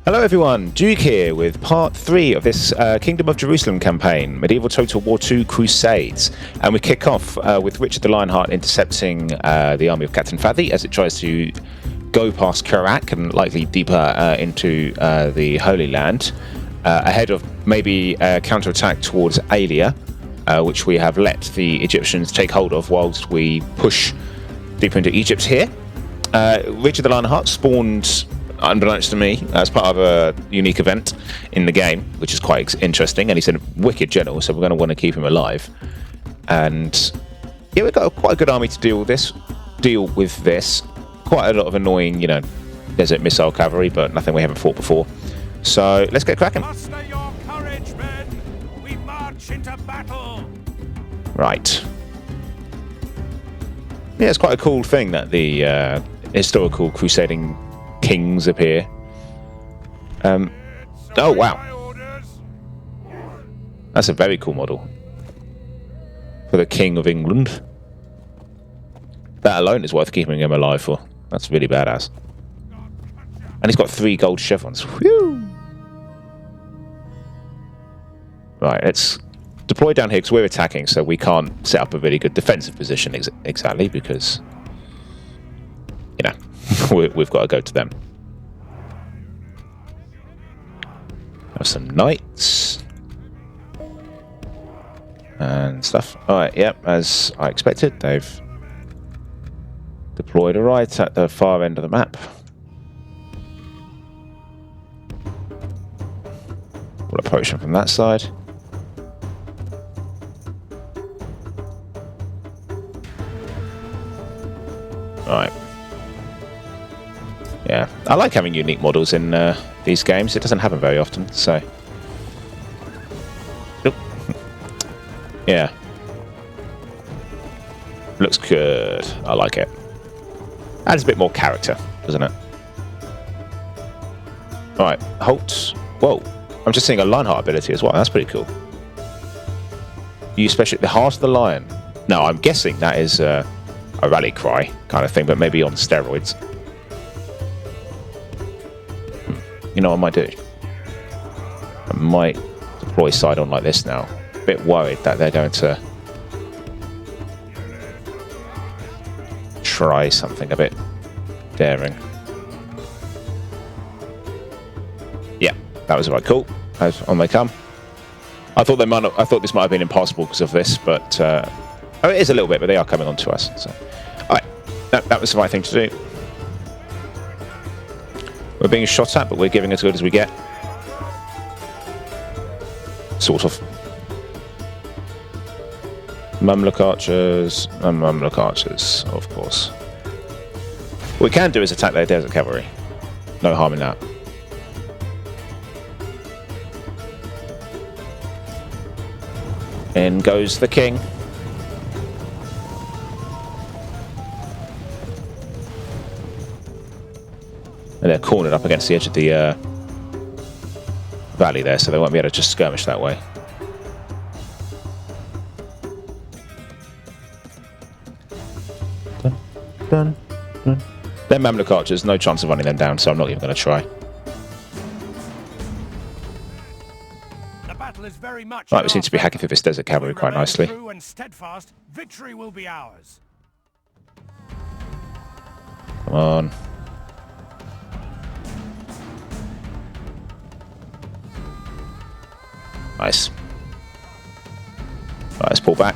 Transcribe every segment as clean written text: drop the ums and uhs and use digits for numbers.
Hello everyone, Duke here with part 3 of this Kingdom of Jerusalem campaign, Medieval Total War 2 Crusades. And we kick off with Richard the Lionheart intercepting the army of Captain Fadi as it tries to go past Kerak and likely deeper into the Holy Land, ahead of maybe a counterattack towards Alia, which we have let the Egyptians take hold of whilst we push deeper into Egypt here. Richard the Lionheart spawned, unbeknownst to me, as part of a unique event in the game, which is quite interesting, and he's a wicked general, so we're going to want to keep him alive. And yeah, we've got quite a good army to deal with this. Quite a lot of annoying, desert missile cavalry, but nothing we haven't fought before. So let's get cracking. Muster your courage, men. We march into battle. Right. Yeah, it's quite a cool thing that the historical crusading kings appear. Oh wow, that's a very cool model for the King of England. That alone is worth keeping him alive for. That's really badass. And he's got 3 gold chevrons. Whew. Right, let's deploy down here because we're attacking, so we can't set up a really good defensive position exactly because we've got to go to them. Have some knights and stuff. Alright, yep, as I expected, they've deployed right at the far end of the map. We'll approach them from that side. Alright. Yeah, I like having unique models in these games. It doesn't happen very often, so... Nope. Yeah. Looks good. I like it. Adds a bit more character, doesn't it? Alright, halt. Whoa. I'm just seeing a Lionheart ability as well. That's pretty cool. You special... The Heart of the Lion. No, I'm guessing that is a rally cry kind of thing, but maybe on steroids. You know what I might do? I might deploy side on like this now. A bit worried that they're going to try something a bit daring. Yeah, that was right. Cool. On they come. I thought this might have been impossible because of this, but it is a little bit. But they are coming on to us. So, all right, that was the right thing to do. We're being shot at, but we're giving as good as we get. Sort of. Mamluk archers and Mamluk archers, of course. What we can do is attack their desert cavalry. No harm in that. In goes the king. And they're cornered up against the edge of the valley there, so they won't be able to just skirmish that way. Dun, dun, dun. They're Mamluk archers, no chance of running them down, so I'm not even going to try. The battle is very much right, we seem to be hacking through this desert cavalry quite nicely. True and steadfast, victory will be ours. Come on. Nice. Right, let's pull back.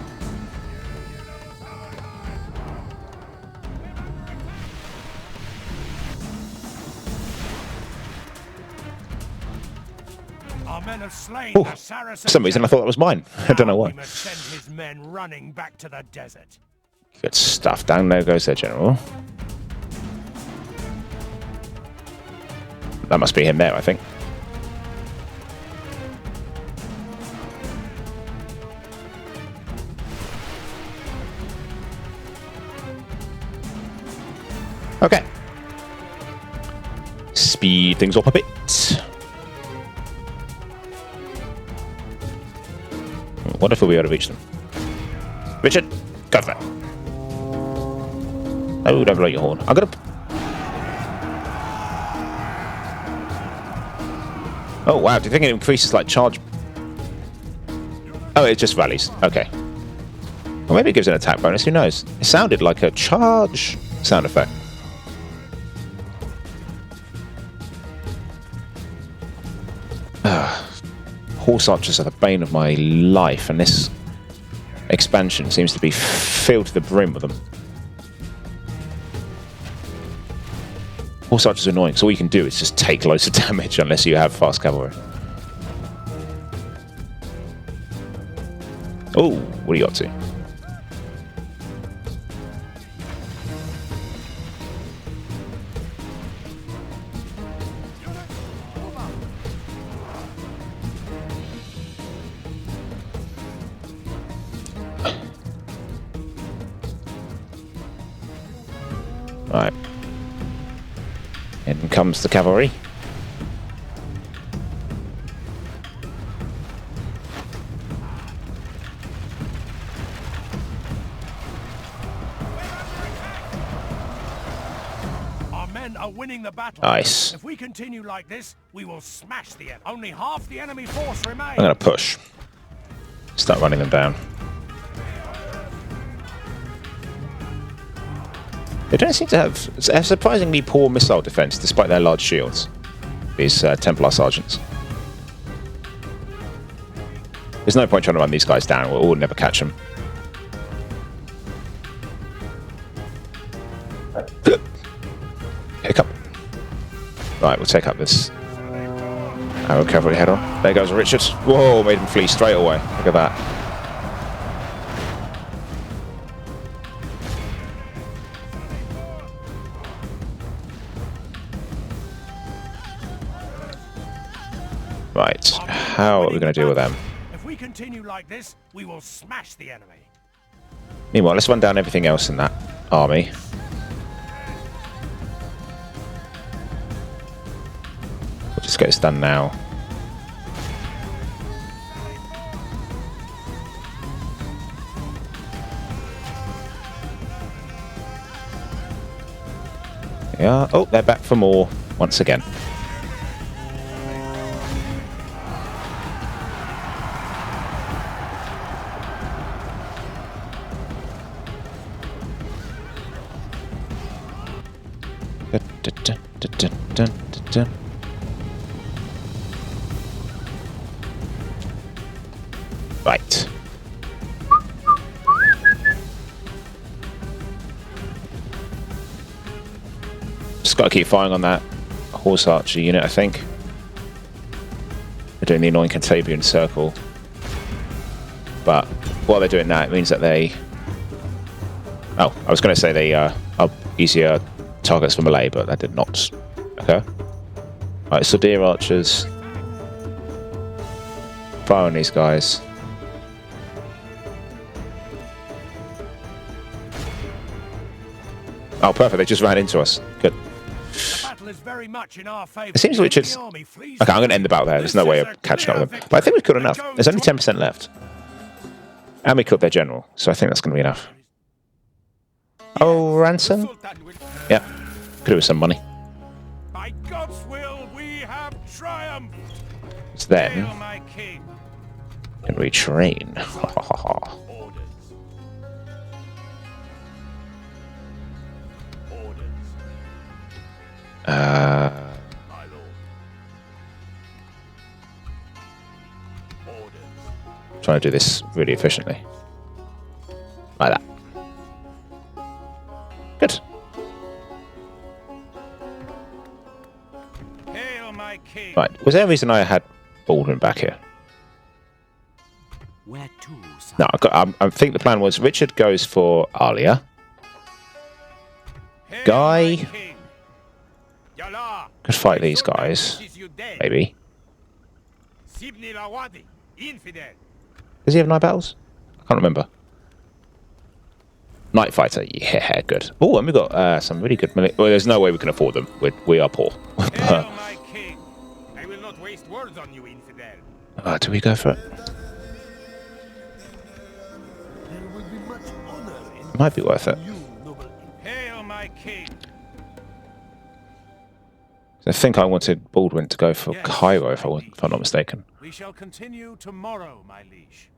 Our men have slain Ooh, the Saracen. for some reason I thought that was mine. I don't know why. We must send his men running back to the desert. Good stuff. Down there goes their general. That must be him there, I think. Okay. Speed things up a bit. What if we'll be able to reach them? Richard, go for that. Oh, don't blow your horn. I'm gonna... Oh wow, do you think it increases like charge? Oh, it just rallies. Okay. Or maybe it gives an attack bonus, who knows? It sounded like a charge sound effect. Horse archers are the bane of my life, and this expansion seems to be filled to the brim with them. Horse archers are annoying, so all you can do is just take loads of damage unless you have fast cavalry. Oh, what are you up to? Right. In comes the cavalry. Our men are winning the battle. Nice. If we continue like this, we will smash the enemy. Only half the enemy force remains. I'm going to push. Start running them down. They don't seem to have surprisingly poor missile defense despite their large shields. These Templar sergeants. There's no point trying to run these guys down. We'll never catch them. Hiccup. Right, we'll take up this arrow cavalry head on. There goes Richard. Whoa, made him flee straight away. Look at that. Right, how are we going to deal with them? If we continue like this, we will smash the enemy. Meanwhile, let's run down everything else in that army. We'll just get this done now. Yeah. Oh, they're back for more once again. Right. Just got to keep firing on that horse archer unit, I think. They're doing the annoying Cantabrian circle. But while they're doing that, it means that they... Oh, I was going to say they are easier targets for melee, but that did not occur. Right, so deer archers. Fire on these guys. Oh, perfect. They just ran into us. Good. It seems Richard's... Okay, I'm going to end the battle there. There's no way of catching up with them. But I think we've got enough. There's only 10% left. And we killed their general, so I think that's going to be enough. Oh, ransom? Yeah. Could do with some money. By God's will, we have triumphed. It's then. Hail, my king. Can we train? Orders. My lord. Orders. Trying to do this really efficiently. Like that. Good. Hail, my king. Right. Was there a reason I had Baldwin back here? Where to, son? No, I think the plan was Richard goes for Alia. Hail, Guy my king. Yalla. could fight these guys. Maybe. Sibni Lawadi, infidel. Does he have 9 battles? I can't remember. Night Fighter, yeah, good. Oh, and we've got some really good... Well, there's no way we can afford them. We are poor. Hail, my king. I will not waste words on you, infidel. Do we go for it? There will be much honor in It might be worth it. you, noble. Hail, my king. I think I wanted Baldwin to go for Cairo, if I'm not mistaken. We shall continue tomorrow, my liege.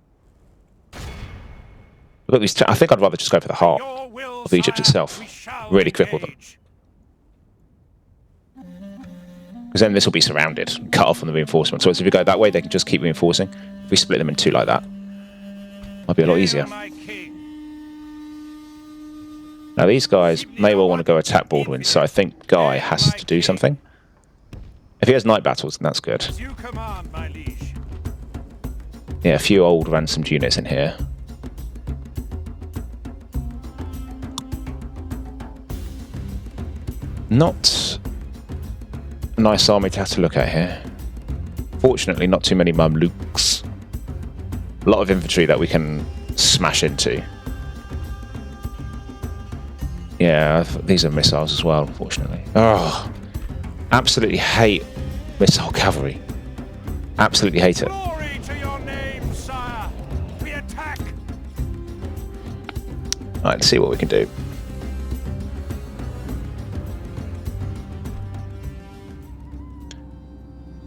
Look, I think I'd rather just go for the heart of Egypt itself. Really cripple them. Because then this will be surrounded, cut off from the reinforcement. So if we go that way, they can just keep reinforcing. If we split them in two like that, might be a lot easier. Now these guys may well want to go attack Baldwin, so I think Guy has to do something. If he has night battles, then that's good. Yeah, a few old ransomed units in here. Not a nice army to have to look at here. Fortunately, not too many Mamluks. A lot of infantry that we can smash into. Yeah, these are missiles as well, unfortunately. Oh, absolutely hate missile cavalry. Absolutely hate it. Glory to your name, sire. We attack. Right, let's see what we can do.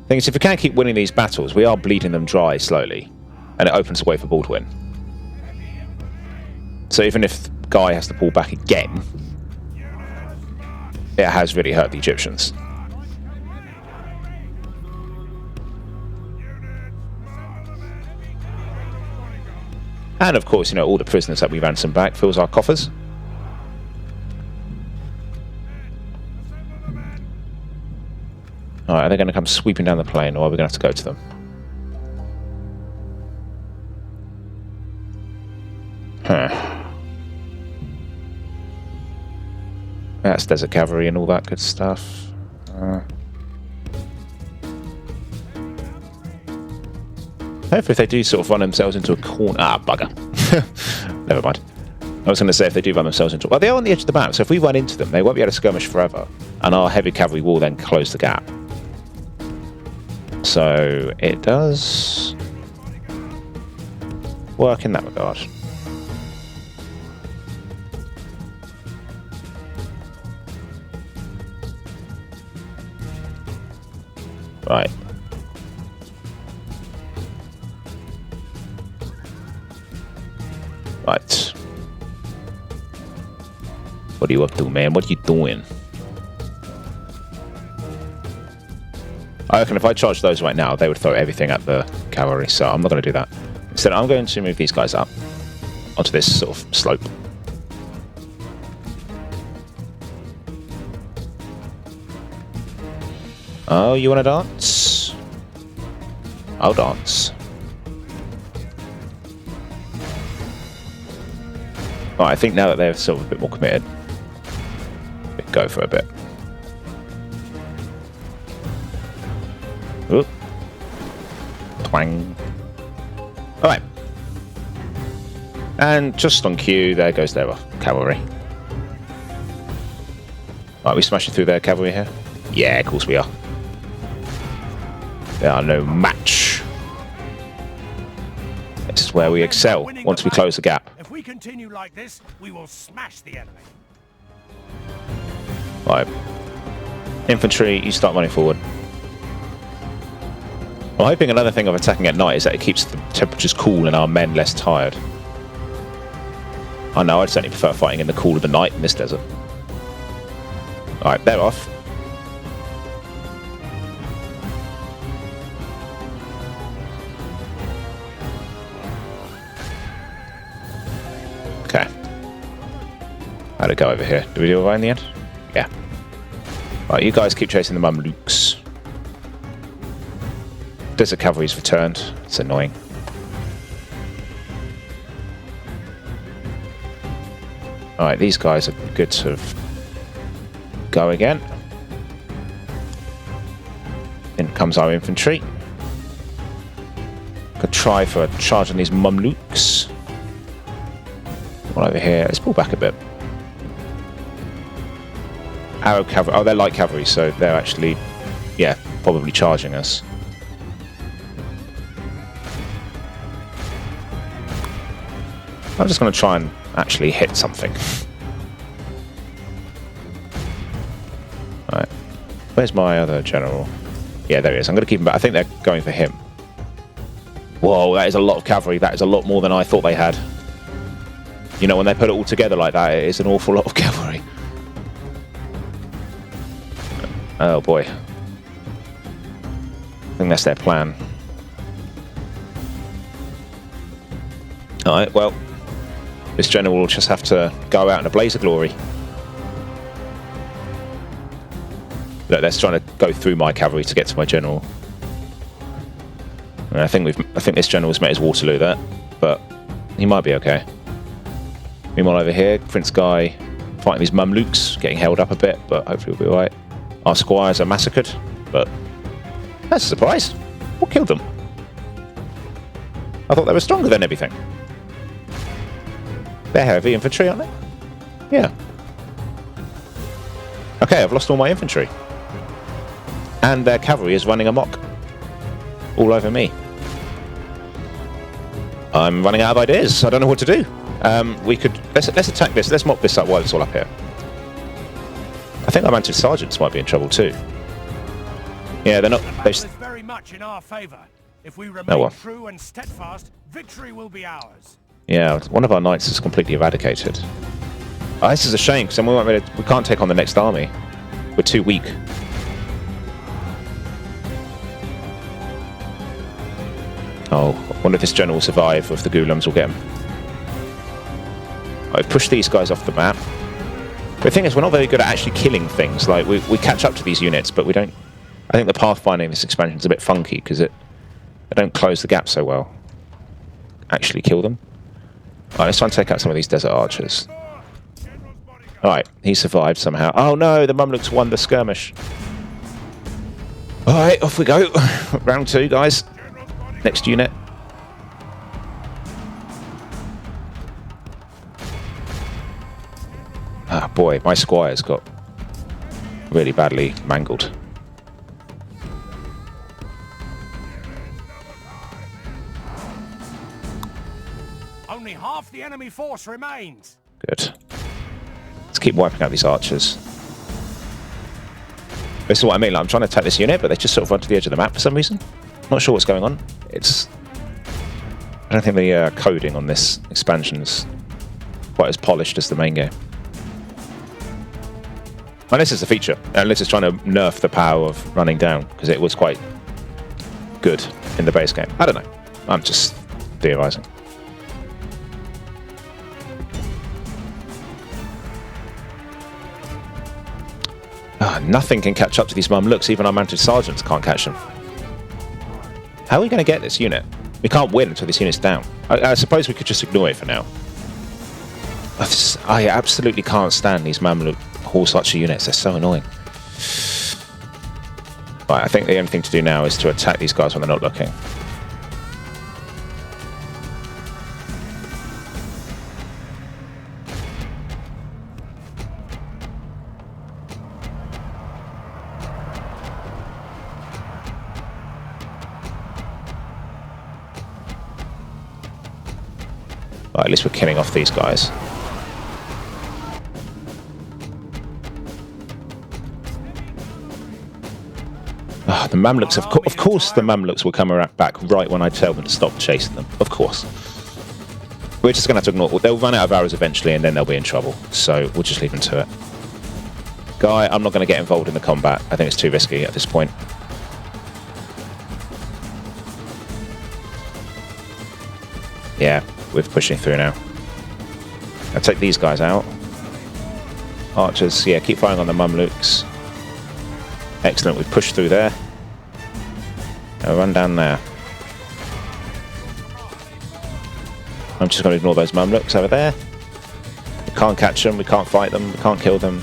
Thing is, if we can't keep winning these battles, we are bleeding them dry slowly, and it opens the way for Baldwin. So even if Guy has to pull back again, it has really hurt the Egyptians. And of course, you know, all the prisoners that we ransomed back fills our coffers. Alright, are they going to come sweeping down the plain, or are we going to have to go to them? Huh. That's desert cavalry and all that good stuff. Hopefully if they do sort of run themselves into a corner... Ah, bugger. Never mind. I was going to say if they do run themselves into... Well, they are on the edge of the map, so if we run into them, they won't be able to skirmish forever. And our heavy cavalry will then close the gap. So it does work in that regard. Right. Right. What are you up to, man? What are you doing? I reckon if I charged those right now, they would throw everything at the cavalry, so I'm not going to do that. Instead, I'm going to move these guys up onto this sort of slope. Oh, you want to dance? I'll dance. Right, I think now that they're sort of a bit more committed, we can go for a bit. Oop. Twang. Alright. And just on cue, there goes their cavalry. Right, we smashing through their cavalry here? Yeah, of course we are. They are no match. This is where we excel, once we close the gap. If we continue like this, we will smash the enemy. Right. Infantry, you start running forward. I'm hoping another thing of attacking at night is that it keeps the temperatures cool and our men less tired. I know, I'd certainly prefer fighting in the cool of the night in this desert. Alright, they're off. Okay. How'd it go over here? Did we do it right in the end? Yeah. Right, you guys keep chasing the Mamluks. Desert cavalry's returned. It's annoying. Alright, these guys are good to go again. In comes our infantry. Could try for a charge on these Mamluks. One over here. Let's pull back a bit. Arrow cavalry. Oh, they're light cavalry, so they're actually, yeah, probably charging us. I'm just going to try and actually hit something. Right. Where's my other general? Yeah, there he is. I'm going to keep him back. I think they're going for him. Whoa, that is a lot of cavalry. That is a lot more than I thought they had. You know, when they put it all together like that, it is an awful lot of cavalry. Oh, boy. I think that's their plan. Alright, well, this general will just have to go out in a blaze of glory. Look, they're trying to go through my cavalry to get to my general. And I think this general's met his Waterloo there, but he might be okay. Meanwhile, over here, Prince Guy fighting these Mamluks, getting held up a bit, but hopefully we'll be alright. Our squires are massacred, but that's a surprise. What killed them? I thought they were stronger than everything. They're heavy infantry, aren't they? Yeah. Okay, I've lost all my infantry. And their cavalry is running amok. All over me. I'm running out of ideas. I don't know what to do. Let's attack this. Let's mop this up while it's all up here. I think our mounted sergeants might be in trouble too. Yeah, they're not. Is very much in our favor. If we remain true and steadfast, victory will be ours. Yeah, one of our knights is completely eradicated. Oh, this is a shame because we can't take on the next army. We're too weak. Oh, I wonder if this general will survive, or if the Ghulams will get him. I've pushed these guys off the map. But the thing is, we're not very good at actually killing things. Like, we catch up to these units, but we don't... I think the pathfinding of this expansion is a bit funky, because they don't close the gap so well. Actually kill them. Alright, let's try and take out some of these desert archers. Alright, he survived somehow. Oh no, the Mamluks won the skirmish. Alright, off we go. Round 2, guys. Next unit. Ah, boy, my squires got really badly mangled. Only half the enemy force remains. Good. Let's keep wiping out these archers. This is what I mean. Like, I'm trying to attack this unit, but they just sort of run to the edge of the map for some reason. Not sure what's going on. I don't think the coding on this expansion's quite as polished as the main game. And this is a feature. And this is trying to nerf the power of running down, because it was quite good in the base game. I don't know. I'm just theorizing. Nothing can catch up to these Mamluks. Even our mounted sergeants can't catch them. How are we going to get this unit? We can't win until this unit's down. I suppose we could just ignore it for now. I absolutely can't stand these Mamluk horse archer units. They're so annoying. Right, I think the only thing to do now is to attack these guys when they're not looking. Right, at least we're killing off these guys. The Mamluks, of course the Mamluks will come back right when I tell them to stop chasing them. Of course. We're just going to have to ignore it. They'll run out of arrows eventually and then they'll be in trouble. So we'll just leave them to it. Guy, I'm not going to get involved in the combat. I think it's too risky at this point. Yeah, we're pushing through now. I'll take these guys out. Archers, yeah, keep firing on the Mamluks. Excellent, we've pushed through there. Now run down there. I'm just going to ignore those Mamluks over there. We can't catch them, we can't fight them, we can't kill them.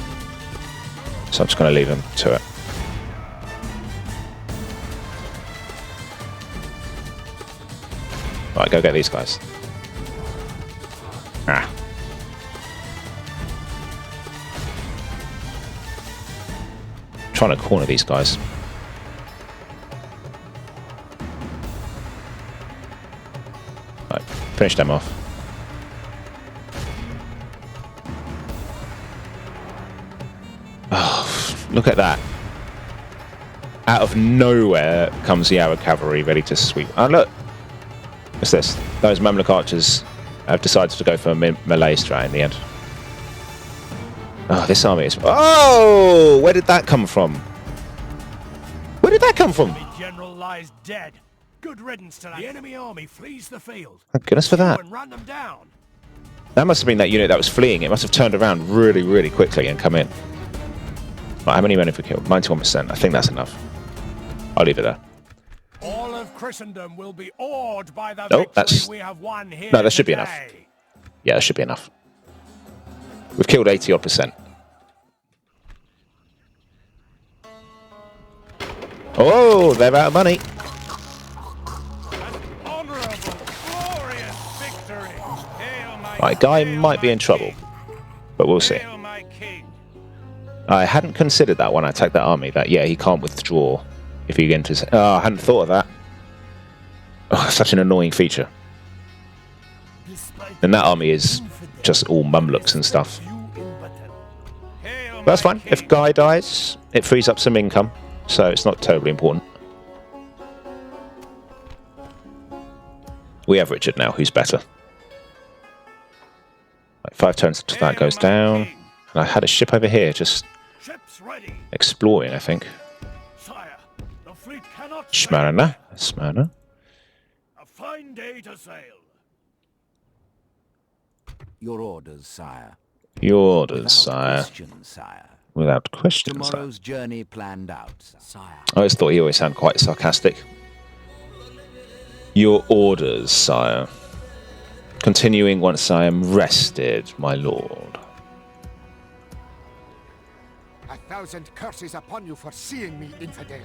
So I'm just going to leave them to it. Right, go get these guys. Ah. Trying to corner these guys. Right, finish them off. Oh, look at that. out of nowhere comes the arrow cavalry ready to sweep. Oh, look. What's this? Those Mamluk archers have decided to go for a melee strat in the end. Oh, this army is... Oh! Where did that come from? Where did that come from? The general lies dead. Good riddance to that. The enemy army flees the field. Thank goodness for that. And run them down. That must have been that unit that was fleeing. It must have turned around really, really quickly and come in. Right, how many men have we killed? 91%. I think that's enough. I'll leave it there. All of Christendom will be awed by the No, victory we have won here. No, that should be enough. Yeah, that should be enough. We've killed 80-odd%. Oh, they're out of money. Right, guy might be in trouble, but we'll see. I hadn't considered that when I attacked that army, that, yeah, he can't withdraw if he enters... Oh, I hadn't thought of that. Oh, such an annoying feature. And that army is just all Mamluks and stuff. But that's fine. If Guy dies, it frees up some income, so it's not terribly important. We have Richard now, who's better. Like 5 turns to that goes down. And I had a ship over here just exploring, I think. Smyrna. Smyrna. A fine day to sail. Your orders, sire. Your orders, sire. Sire. Without question, sire. Tomorrow's journey planned out, sire. I always thought he always sounded quite sarcastic. Your orders, sire. Continuing once I am rested, my lord. 1,000 curses upon you for seeing me, infidel.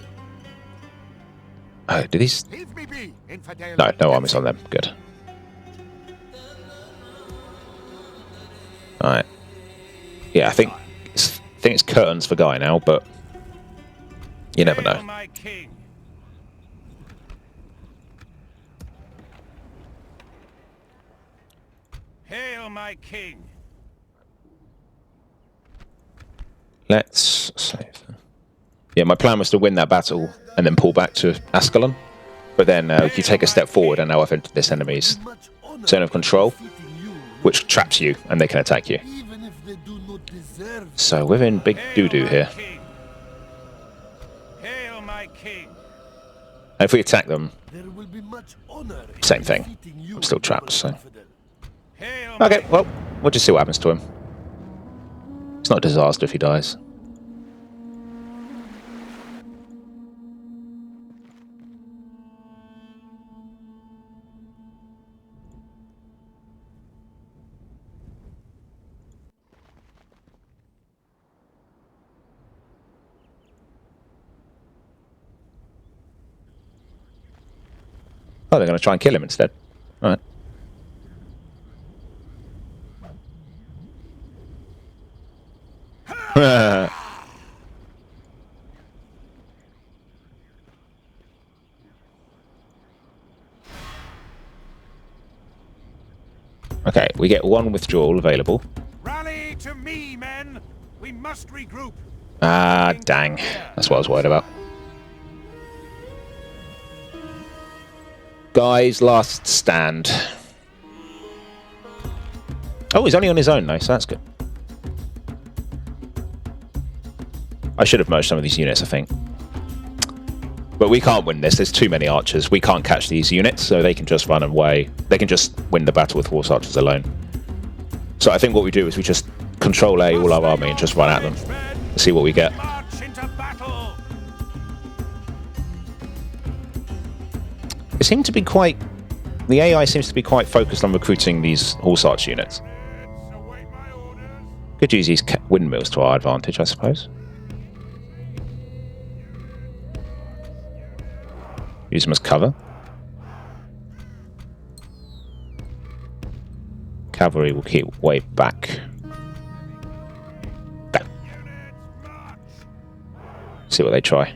Oh, did these... Leave me be, infidel. No armies on them. Good. Alright. Yeah, I think it's curtains for Guy now, but you never know. Hail my king. Let's save. Yeah, my plan was to win that battle and then pull back to Ascalon. But then you take a step forward and now I've entered this enemy's zone of control, which traps you and they can attack you. So we're in big doo-doo here. Hail my king. And if we attack them, same thing. I'm still trapped, so... Okay, well, we'll just see what happens to him. It's not a disaster if he dies. Oh, they're going to try and kill him instead. All right. Okay, we get one withdrawal available. Rally to me, men. We must regroup. Ah, dang. That's what I was worried about. Guy's last stand. Oh, he's only on his own though, so that's good. I should have merged some of these units, I think. But we can't win this. There's too many archers. We can't catch these units, so they can just run away. They can just win the battle with horse archers alone. So I think what we do is we just control A all our army and just run at them. See what we get. It seemed to be quite... The AI seems to be quite focused on recruiting these horse archer units. Could use these windmills to our advantage, I suppose. Use them as cover. Cavalry will keep way back. Go. See what they try.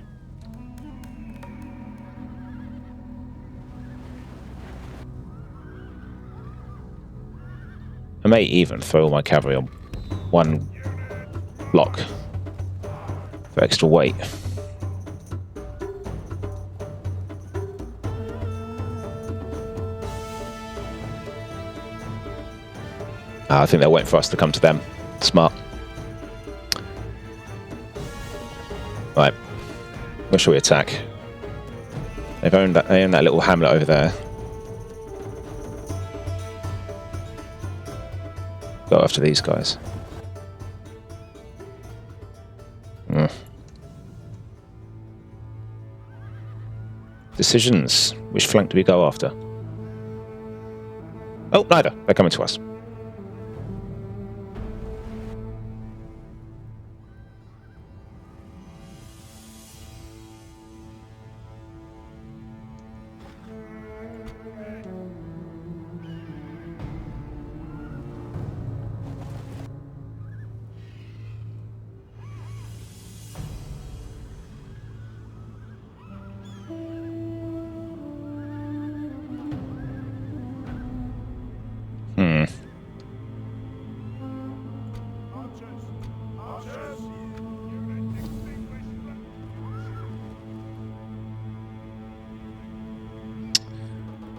I may even throw all my cavalry on one block for extra weight. I think they're waiting for us to come to them. Smart. Right. Where shall we attack? They own that little hamlet over there. Go after these guys. Decisions. Which flank do we go after? Oh, neither. They're coming to us.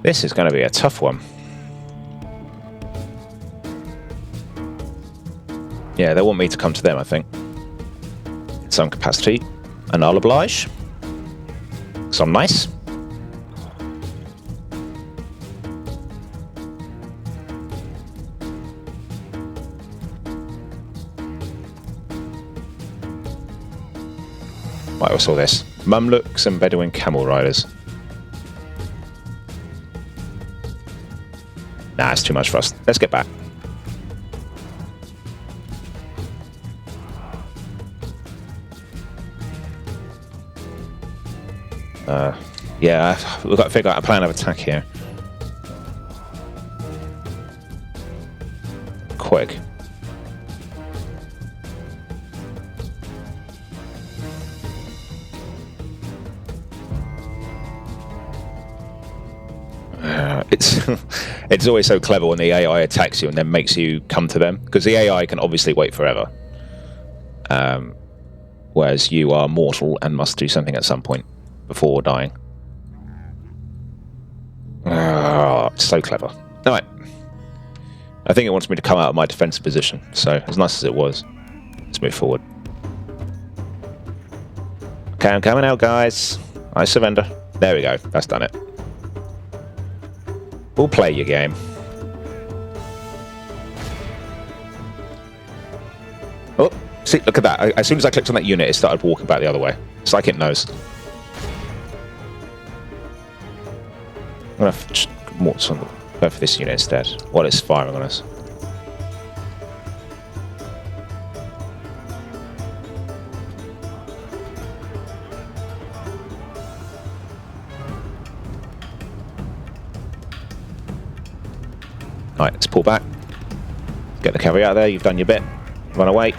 This is going to be a tough one. Yeah, they want me to come to them, I think. In some capacity. And I'll oblige. Because I'm nice. Right, what's all this? Mamluks and Bedouin camel riders. Nah, it's too much for us. Let's get back. Yeah, we've got to figure out a plan of attack here. Quick. It's always so clever when the AI attacks you and then makes you come to them, because the AI can obviously wait forever, whereas you are mortal and must do something at some point before dying. It's so clever. All right, I think it wants me to come out of my defensive position, so as nice as it was, let's move forward. Okay, I'm coming out, guys. I surrender. There we go. That's done it. We'll play your game. Oh, see, look at that. As soon as I clicked on that unit, it started walking back the other way. It's like it knows. I'm going to go for this unit instead, while it's firing on us. Right, let's pull back. Get the cavalry out of there. You've done your bit. Run away.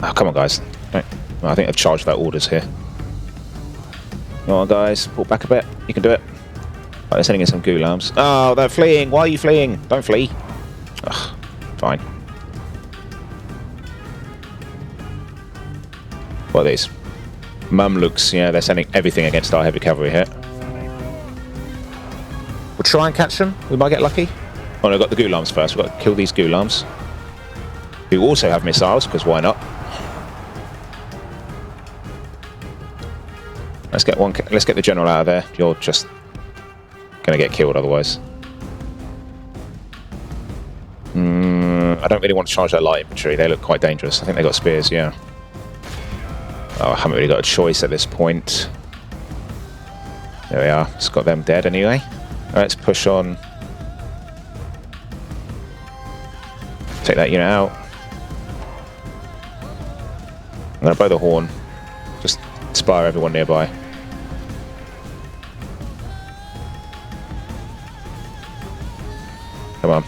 Oh, come on, guys. Right. Well, I think they've charged their orders here. Come on, guys. Pull back a bit. You can do it. Right, they're sending in some ghulams. Oh, they're fleeing. Why are you fleeing? Don't flee. Ugh, fine. What are these? Mamluks. Yeah, they're sending everything against our heavy cavalry here. We'll try and catch them. We might get lucky. Oh no, we've got the ghulams first. We've got to kill these ghulams, who also have missiles, because why not? Let's get the general out of there. You're just gonna get killed otherwise. I don't really want to charge their light infantry. They look quite dangerous. I think they got spears. Yeah. Oh, I haven't really got a choice at this point. There we are. It's got them dead anyway. Let's push on. Take that unit out. I'm going to blow the horn. Just inspire everyone nearby. Come on.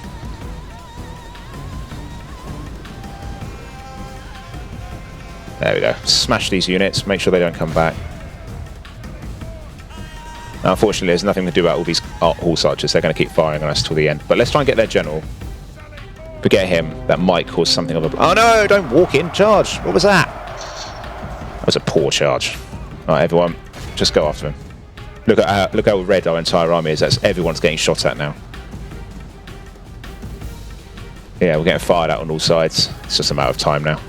There we go. Smash these units. Make sure they don't come back. Unfortunately, there's nothing to do about all these horse archers. They're going to keep firing on us till the end. But let's try and get their general. If we get him, that might cause something of a... Oh no! Don't walk in! Charge! What was that? That was a poor charge. Alright, everyone. Just go after him. Look how red our entire army is. That's everyone's getting shot at now. Yeah, we're getting fired at on all sides. It's just a matter of time now.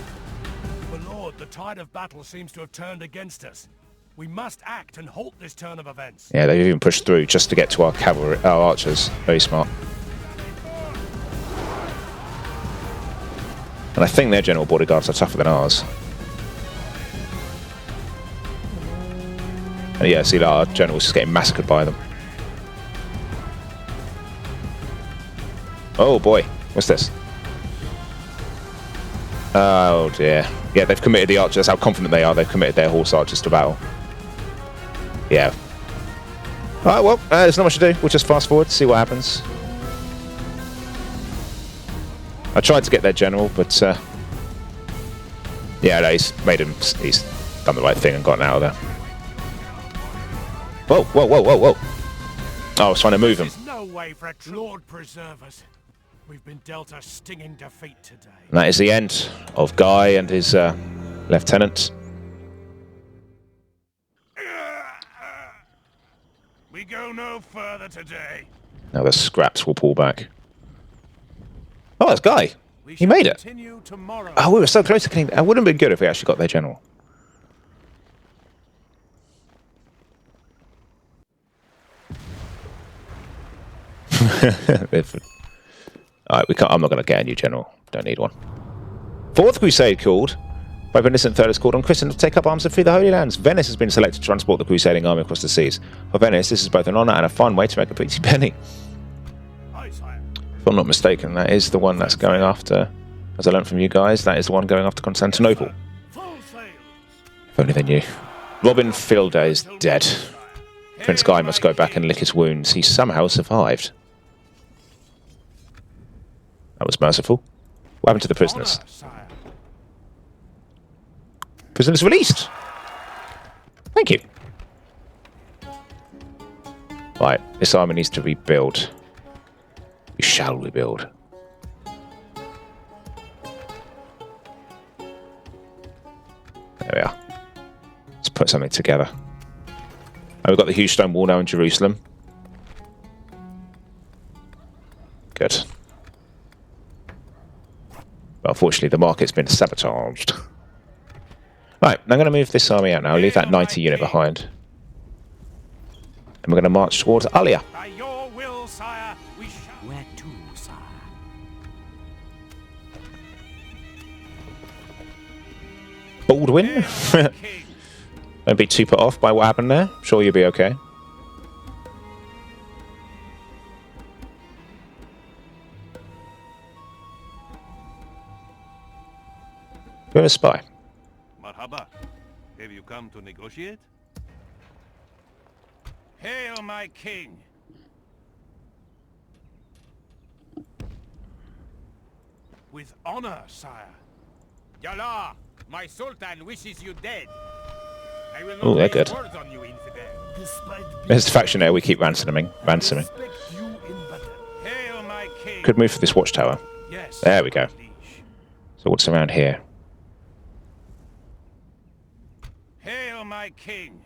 But Lord, the tide of battle seems to have turned against us. We must act and halt this turn of events. Yeah, they've even pushed through just to get to our cavalry, our archers. Very smart. And I think their general bodyguards are tougher than ours. And yeah, see, our general's just getting massacred by them. Oh boy, what's this? Oh dear. Yeah, they've committed the archers. That's how confident they are. They've committed their horse archers to battle. Yeah. Alright, well, there's not much to do. We'll just fast forward, see what happens. I tried to get their general, but yeah, no, he's done the right thing and gotten out of there. Whoa, whoa, whoa, whoa, whoa. Oh, I was trying to move him. There's no way for a Lord preserve us. We've been dealt a stinging defeat today. And that is the end of Guy and his lieutenant. We go no further today. Now the scraps will pull back. Oh, that's Guy. He made it. Tomorrow. Oh, we were so close to killing. It wouldn't have been good if we actually got their general. Alright, we can't. I'm not going to get a new general. Don't need one. Fourth Crusade called. Pope Innocent III has called on Christians to take up arms and free the Holy Lands. Venice has been selected to transport the crusading army across the seas. For Venice, this is both an honour and a fun way to make a pretty penny. Aye, sire. If I'm not mistaken, that is the one that's going after, as I learned from you guys, that is the one going after Constantinople. Full sails. If only they knew. Robin Filda is dead. Prince Guy must go back and lick his wounds. He somehow survived. That was merciful. What happened to the prisoners? Honor, sire. Prisoners released! Thank you. Right, this army needs to rebuild. We shall rebuild. There we are. Let's put something together. Oh, we've got the huge stone wall now in Jerusalem. Good. But unfortunately, the market's been sabotaged. Right, I'm going to move this army out now. I'll leave that 90 unit behind. And we're going to march towards Alia. By your will, sire, we shall. Where to, sire? Baldwin? King. Don't be too put off by what happened there. I'm sure you'll be okay. You're a spy. Marhaba. Have you come to negotiate? Hail, my king. With honor, sire. Yallah, my sultan wishes you dead. I will Oh, not they're waste good. words on you, infidel. There's the faction there we keep ransoming. Respect you in battle. Hail, my king. Could move for this watchtower. Yes. There we go. liege. So what's around here? Hail, my king.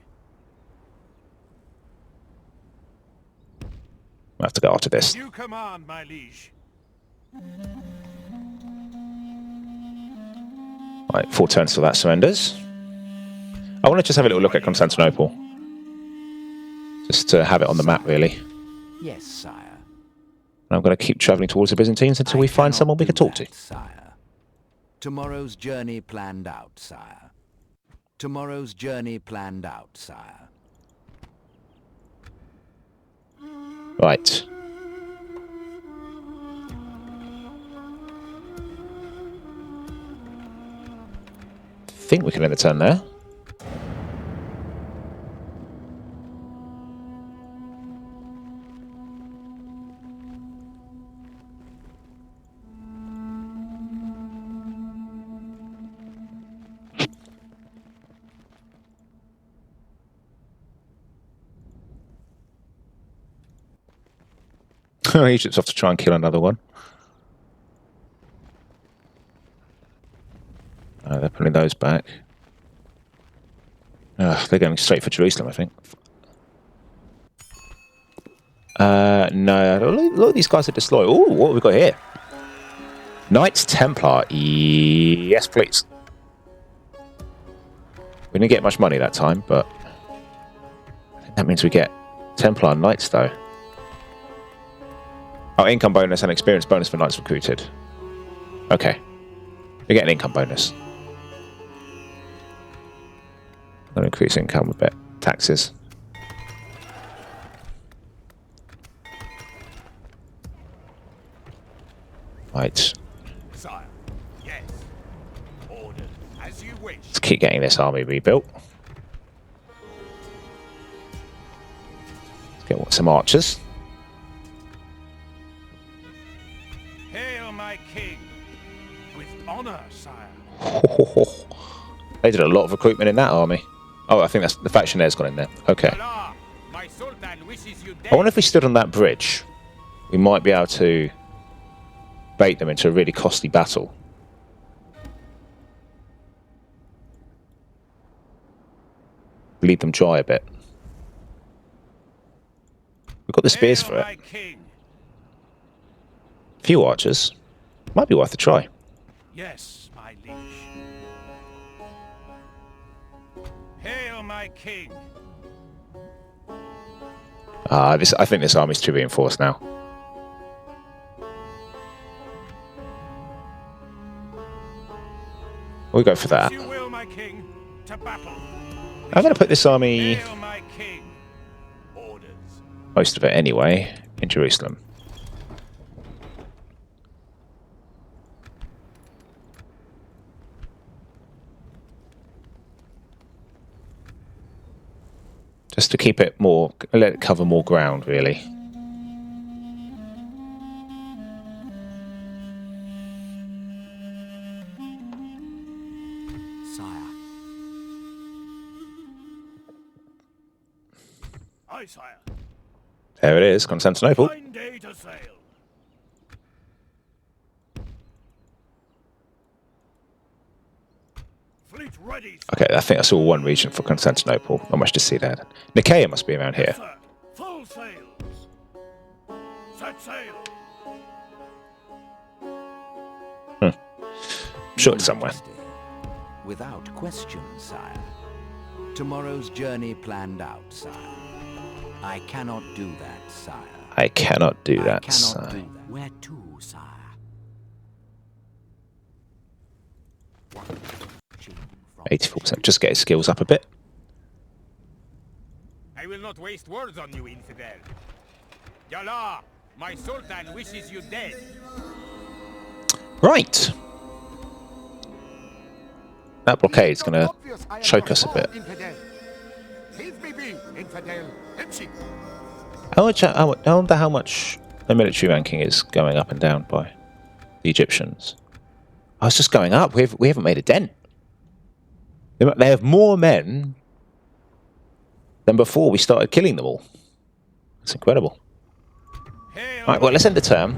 I have to go after this. You command, my liege. Right, 4 turns till that surrenders. I want to just have a little look at Constantinople. Just to have it on the map, really. Yes, sire. And I'm going to keep travelling towards the Byzantines until we find someone we can talk to. Sire. Tomorrow's journey planned out, sire. Tomorrow's journey planned out, sire. Right. I think we can end the turn there. Egypt's off to try and kill another one. Oh, they're pulling those back. They're going straight for Jerusalem, I think. No. Look at these guys that destroy. Oh, what have we got here? Knights Templar. Yes, please. We didn't get much money that time, but I think that means we get Templar Knights, though. Oh, income bonus and experience bonus for Knights recruited. Okay. We get an income bonus. I'll increase income a bit. Taxes. Right. Sire. Yes. Ordered. As you wish. Let's keep getting this army rebuilt. Let's get some archers. Hail my king. With honor, sire. They did a lot of recruitment in that army. Oh, I think that's the faction there's gone in there. Okay. Allah, my sultan wishes you I dead. wonder if we stood on that bridge, we might be able to bait them into a really costly battle. Leave them dry a bit. We've got the spears for it. Few archers. Might be worth a try. Yes, my liege. Hail my king. I think this army's too reinforced now. We'll go for that. You will, my king. To battle. I'm going to put this army, Hail my king. Orders. most of it anyway, in Jerusalem. Just to keep it more, let it cover more ground, really. Sire. Aye, sire. There it is, Constantinople. Fine day to sail. Fleet ready. Okay, I think that's all one region for Constantinople. Not much to see there. Nicaea must be around here. Sir. Full sails. Set sail. Sure, it's somewhere. Majesty. Without question, sire. Tomorrow's journey planned out, sire. I cannot do that, sire. I cannot do I that, cannot sire. do that. Where to, sire? 84%. Just get his skills up a bit. I will not waste words on you, infidel. Yallah, my sultan wishes you dead. Right. That blockade's going to choke us a bit. Leave me be, infidel. Empty. I wonder how much the military ranking is going up and down by the Egyptians. Oh, it's just going up. We haven't made a dent. They have more men than before we started killing them all. It's incredible. Hail. Right, well, let's end the term.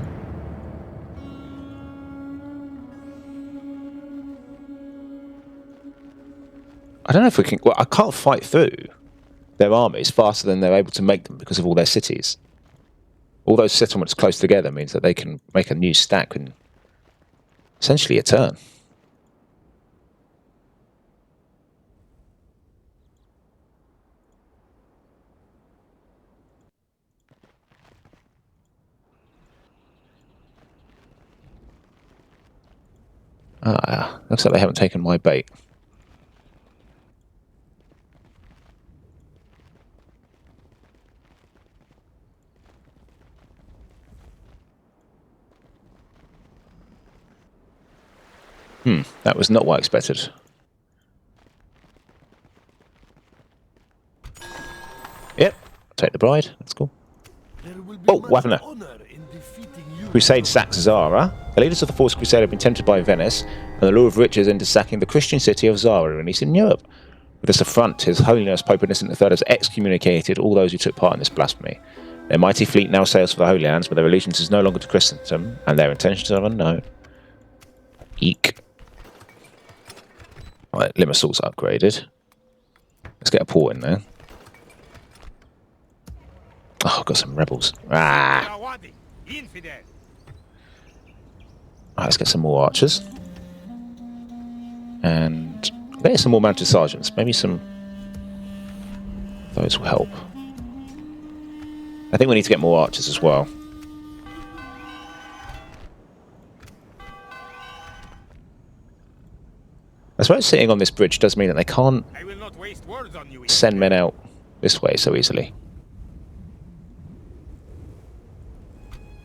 I don't know if we can... Well, I can't fight through their armies faster than they're able to make them because of all their cities. All those settlements close together means that they can make a new stack in essentially a turn. Ah, looks like they haven't taken my bait. That was not what I expected. Yep, take the bride. That's cool. Oh, what happened there? Crusade sacks Zara. The leaders of the Fourth Crusade have been tempted by Venice and the lure of riches into sacking the Christian city of Zara in Eastern Europe. With this affront, His Holiness Pope Innocent III has excommunicated all those who took part in this blasphemy. Their mighty fleet now sails for the Holy Lands, but their allegiance is no longer to Christendom, and their intentions are unknown. Eek. Right, Limassol's upgraded. Let's get a port in there. Oh, I've got some rebels. Ah! Awadi, infidel. Right, let's get some more archers. And there's some more mounted sergeants. Maybe some... Those will help. I think we need to get more archers as well. I suppose sitting on this bridge does mean that they can't I will not waste words on you. send men out this way so easily.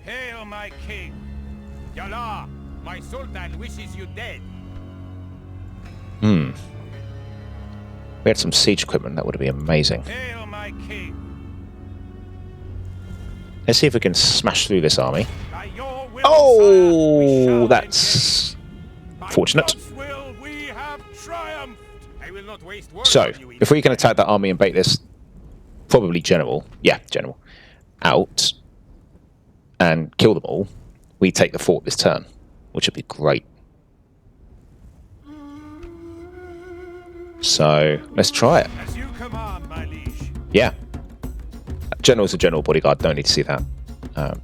Hail my king. Yalla, my sultan wishes you dead. Hmm. We had some siege equipment, that would be amazing. Hail my king. Let's see if we can smash through this army. By your will, Oh, sire, we shall that's By fortunate. God's will, we have triumphed. I will not waste words So, on you, if we can attack that army and bait this, probably general, out, and kill them all, we take the fort this turn, which would be great. So, let's try it. As you command, my liege. Yeah. General's a general bodyguard, don't need to see that.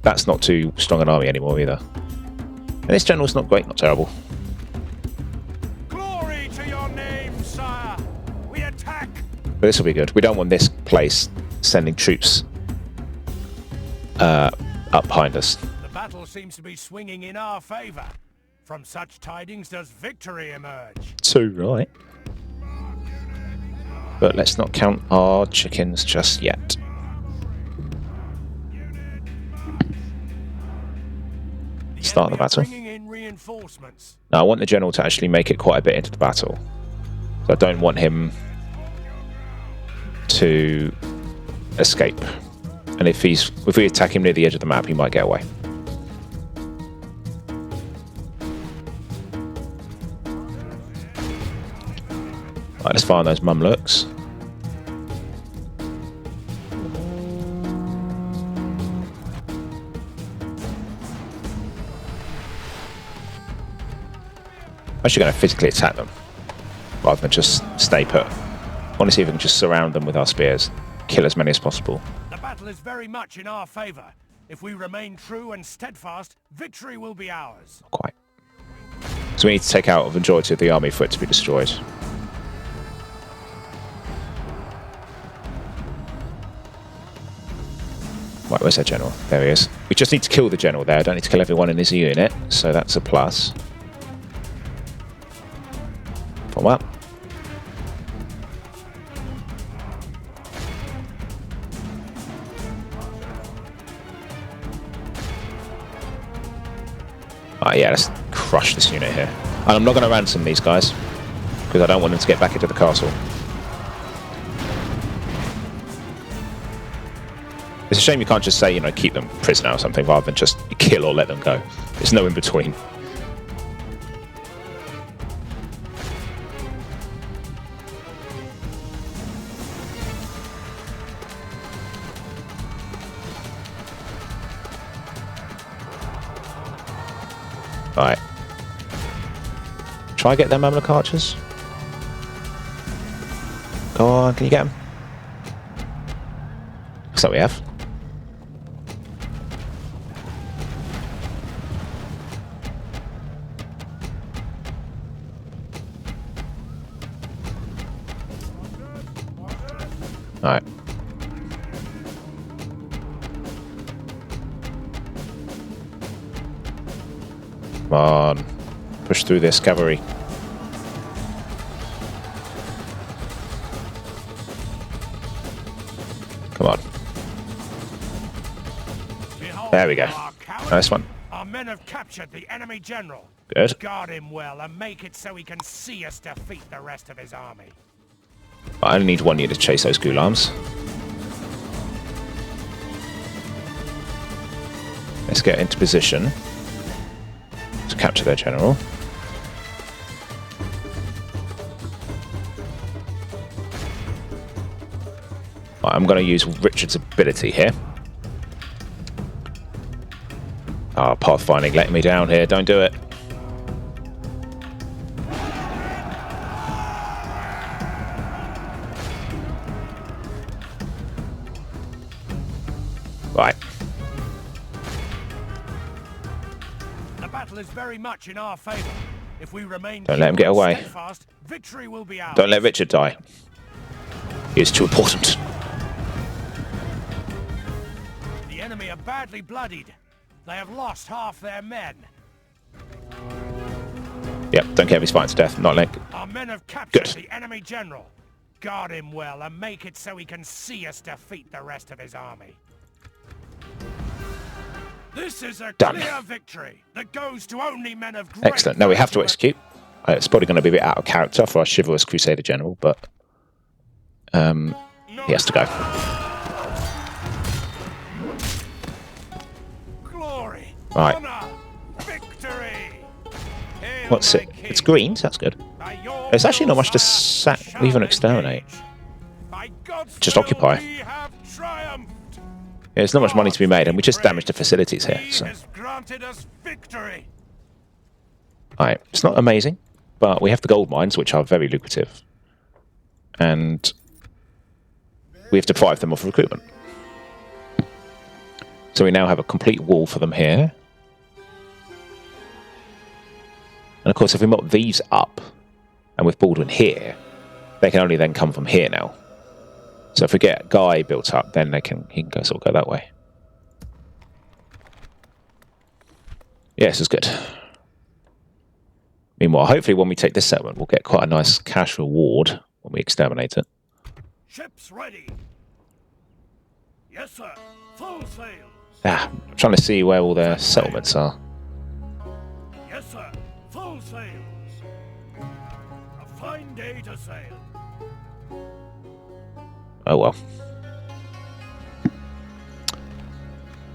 That's not too strong an army anymore either. And this general's not great, not terrible. Glory to your name, sire. We attack. But this will be good. We don't want this place sending troops up behind us. The battle seems to be swinging in our favor. From such tidings does victory emerge. Too right. But let's not count our chickens just yet. Start the battle. Bringing in reinforcements. Now I want the general to actually make it quite a bit into the battle. So I don't want him to escape. And if we attack him near the edge of the map, he might get away. Right, let's fire on those Mamluks. I'm actually going to physically attack them rather than just stay put. I want to see if we can just surround them with our spears, kill as many as possible. The battle is very much in our favor. If we remain true and steadfast, victory will be ours. Not quite. So we need to take out a majority of the army for it to be destroyed. Right, where's that general? There he is. We just need to kill the general there. I don't need to kill everyone in his unit, so that's a plus. Form up. Yeah, let's crush this unit here. And I'm not going to ransom these guys, because I don't want them to get back into the castle. It's a shame you can't just say, keep them prisoner or something, rather than just kill or let them go. There's no in between. Right. Try get them Mamluk archers. Go on, can you get them? Looks like we have. Alright. Come on. Push through this cavalry. Come on. Behold, There we go. our coward. Nice one. Our men have captured the enemy general. Good. Guard him well and make it so he can see us defeat the rest of his army. I only need one unit to chase those Ghulams. Let's get into position to capture their general. Right, I'm going to use Richard's ability here. Ah, pathfinding letting me down here. Don't do it. battle is very much in our favor. If we remain Don't let him get away. steadfast, victory will be ours. Don't let Richard die. He is too important. The enemy are badly bloodied. They have lost half their men. Yep, don't care if he's fighting to death. Not like. Our men have captured Good. the enemy general. Guard him well and make it so he can see us defeat the rest of his army. This is a Done. clear victory that goes to only men of great Excellent. Now we have to virtue. execute. It's probably going to be a bit out of character for our chivalrous Crusader general, but he has to go. Glory, Right. honor, victory. Hail What's my it? king. It's green, so that's good. By your There's actually not much to will, sack, sire, even shall exterminate. engage. By God's Just will, occupy. we have triumphed. Yeah, there's not much money to be made, and we just damaged the facilities here. He So, has granted us victory. alright, it's not amazing, but we have the gold mines, which are very lucrative, and we have deprived them of recruitment. So we now have a complete wall for them here. And of course, if we mop these up, and with Baldwin here, they can only then come from here now. So if we get Guy built up, then he can go sort of go that way. Yeah, this is good. Meanwhile, hopefully when we take this settlement, we'll get quite a nice cash reward when we exterminate it. Ships ready. Yes, sir. Full sails. I'm trying to see where all their settlements are. Yes, sir. Full sails. A fine day to sail. Oh well.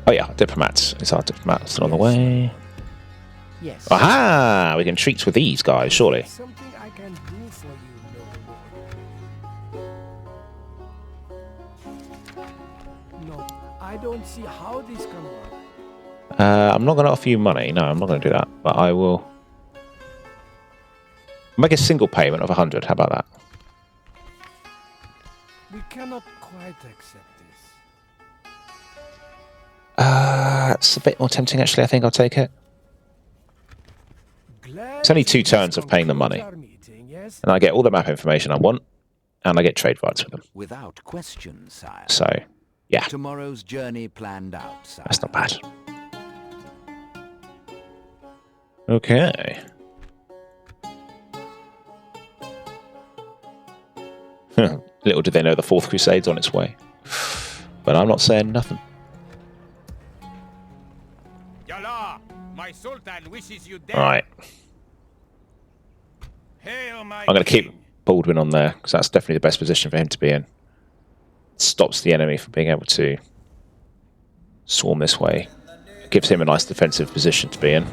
Oh yeah, diplomats. Is our diplomat still on the way? Yes. Aha! We can treat with these guys, surely. Something I can do for you, noble lord. No, I don't see how this can work. I'm not going to offer you money. No, I'm not going to do that. But I will make a single payment of 100. How about that? We cannot quite accept this. It's a bit more tempting, actually. I think I'll take it. It's only 2 turns of paying the money. Meeting, yes? And I get all the map information I want. And I get trade rights with them. Without question, sire. So, yeah, Tomorrow's journey planned out, sire. that's not bad. Okay. Little did they know the 4th Crusade's on its way. But I'm not saying nothing. Yalla, my sultan wishes you dead. Alright. Hail my I'm going to keep king. Baldwin on there, because that's definitely the best position for him to be in. It stops the enemy from being able to swarm this way. It gives him a nice defensive position to be in.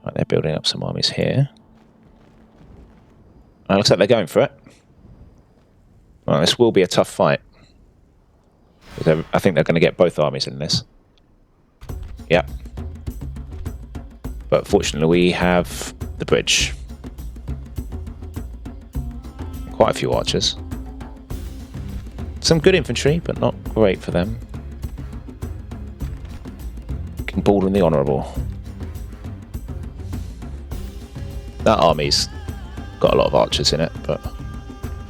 Right, they're building up some armies here. Looks like they're going for it. Well, this will be a tough fight. I think they're going to get both armies in this. Yep. But fortunately we have the bridge. Quite a few archers. Some good infantry, but not great for them. King Baldwin the Honourable. That army's got a lot of archers in it, but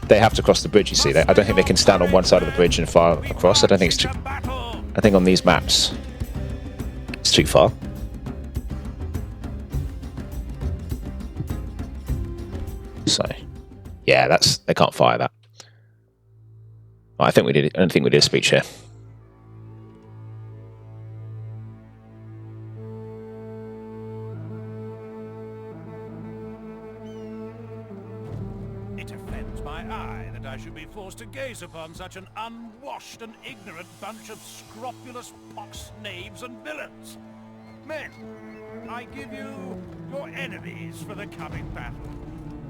they have to cross the bridge, you see. I don't think they can stand on one side of the bridge and fire across. I don't think it's too... I think on these maps, it's too far. So, yeah, they can't fire that. I don't think we did a speech here. It offends my eye that I should be forced to gaze upon such an unwashed and ignorant bunch of scrofulous pox knaves and villains. Men, I give you your enemies for the coming battle.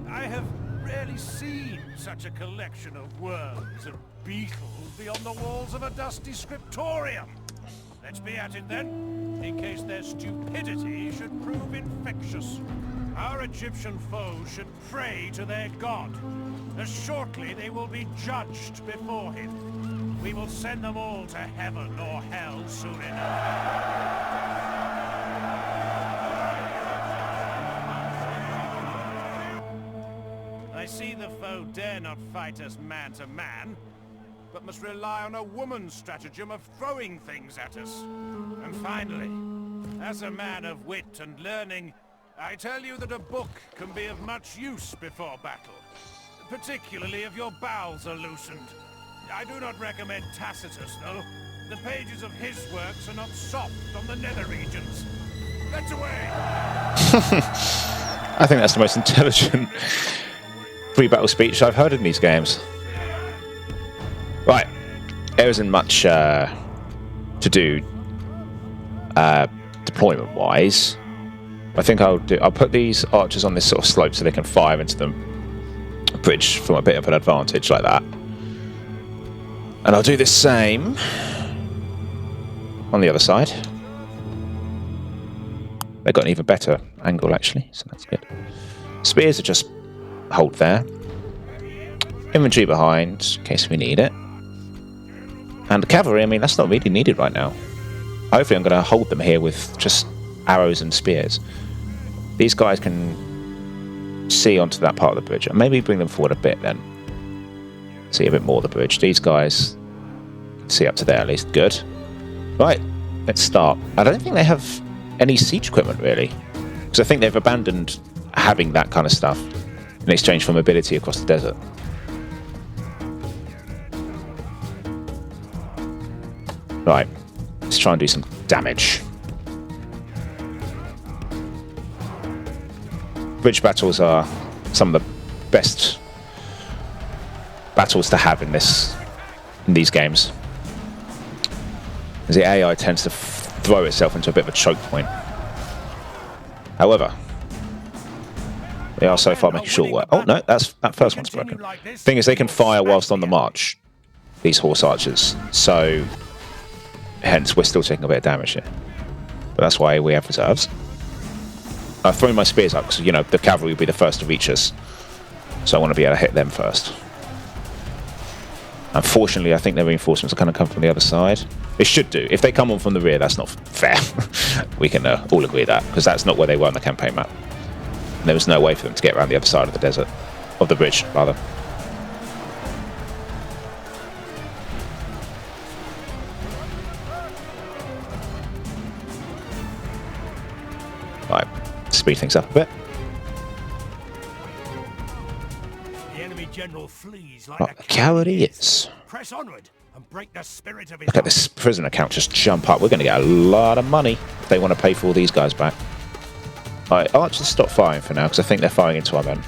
I have rarely seen such a collection of worms and beetles beyond the walls of a dusty scriptorium. Let's be at it then, in case their stupidity should prove infectious. Our Egyptian foes should pray to their god, as shortly they will be judged before him. We will send them all to heaven or hell soon enough. I see the foe dare not fight us man to man, but must rely on a woman's stratagem of throwing things at us. And finally, as a man of wit and learning, I tell you that a book can be of much use before battle, particularly if your bowels are loosened. I do not recommend Tacitus, though. The pages of his works are not soft on the nether regions. Let's away! I think that's the most intelligent pre-battle speech I've heard in these games. Right, there isn't much to do deployment-wise. I think I'll put these archers on this sort of slope so they can fire into the bridge from a bit of an advantage like that. And I'll do the same on the other side. They've got an even better angle actually, so that's good. Spears are just hold there. Infantry behind in case we need it. And the cavalry, I mean, that's not really needed right now. Hopefully I'm going to hold them here with just arrows and spears. These guys can see onto that part of the bridge. And maybe bring them forward a bit then. See a bit more of the bridge. These guys can see up to there at least. Good. Right, let's start. I don't think they have any siege equipment really. Because I think they've abandoned having that kind of stuff in exchange for mobility across the desert. Right, let's try and do some damage. Bridge battles are some of the best battles to have in these games. As the AI tends to throw itself into a bit of a choke point. However, they are so far making short work. Oh no, that first one's broken. Thing is, they can fire whilst on the march, these horse archers. So, hence, we're still taking a bit of damage here. But that's why we have reserves. I've thrown my spears up because, you know, the cavalry will be the first to reach us. So I want to be able to hit them first. Unfortunately, I think their reinforcements are going to come from the other side. They should do. If they come on from the rear, that's not fair. We can all agree that, because that's not where they were on the campaign map. And there was no way for them to get around the other side of the desert. Of the bridge, rather. Right. Speed things up a bit. The enemy general flees like What a coward he is. Press onward and break the spirit of his Look at this prisoner count just jump up. We're going to get a lot of money if they want to pay for all these guys back. Alright, archers stop firing for now because I think they're firing into our men.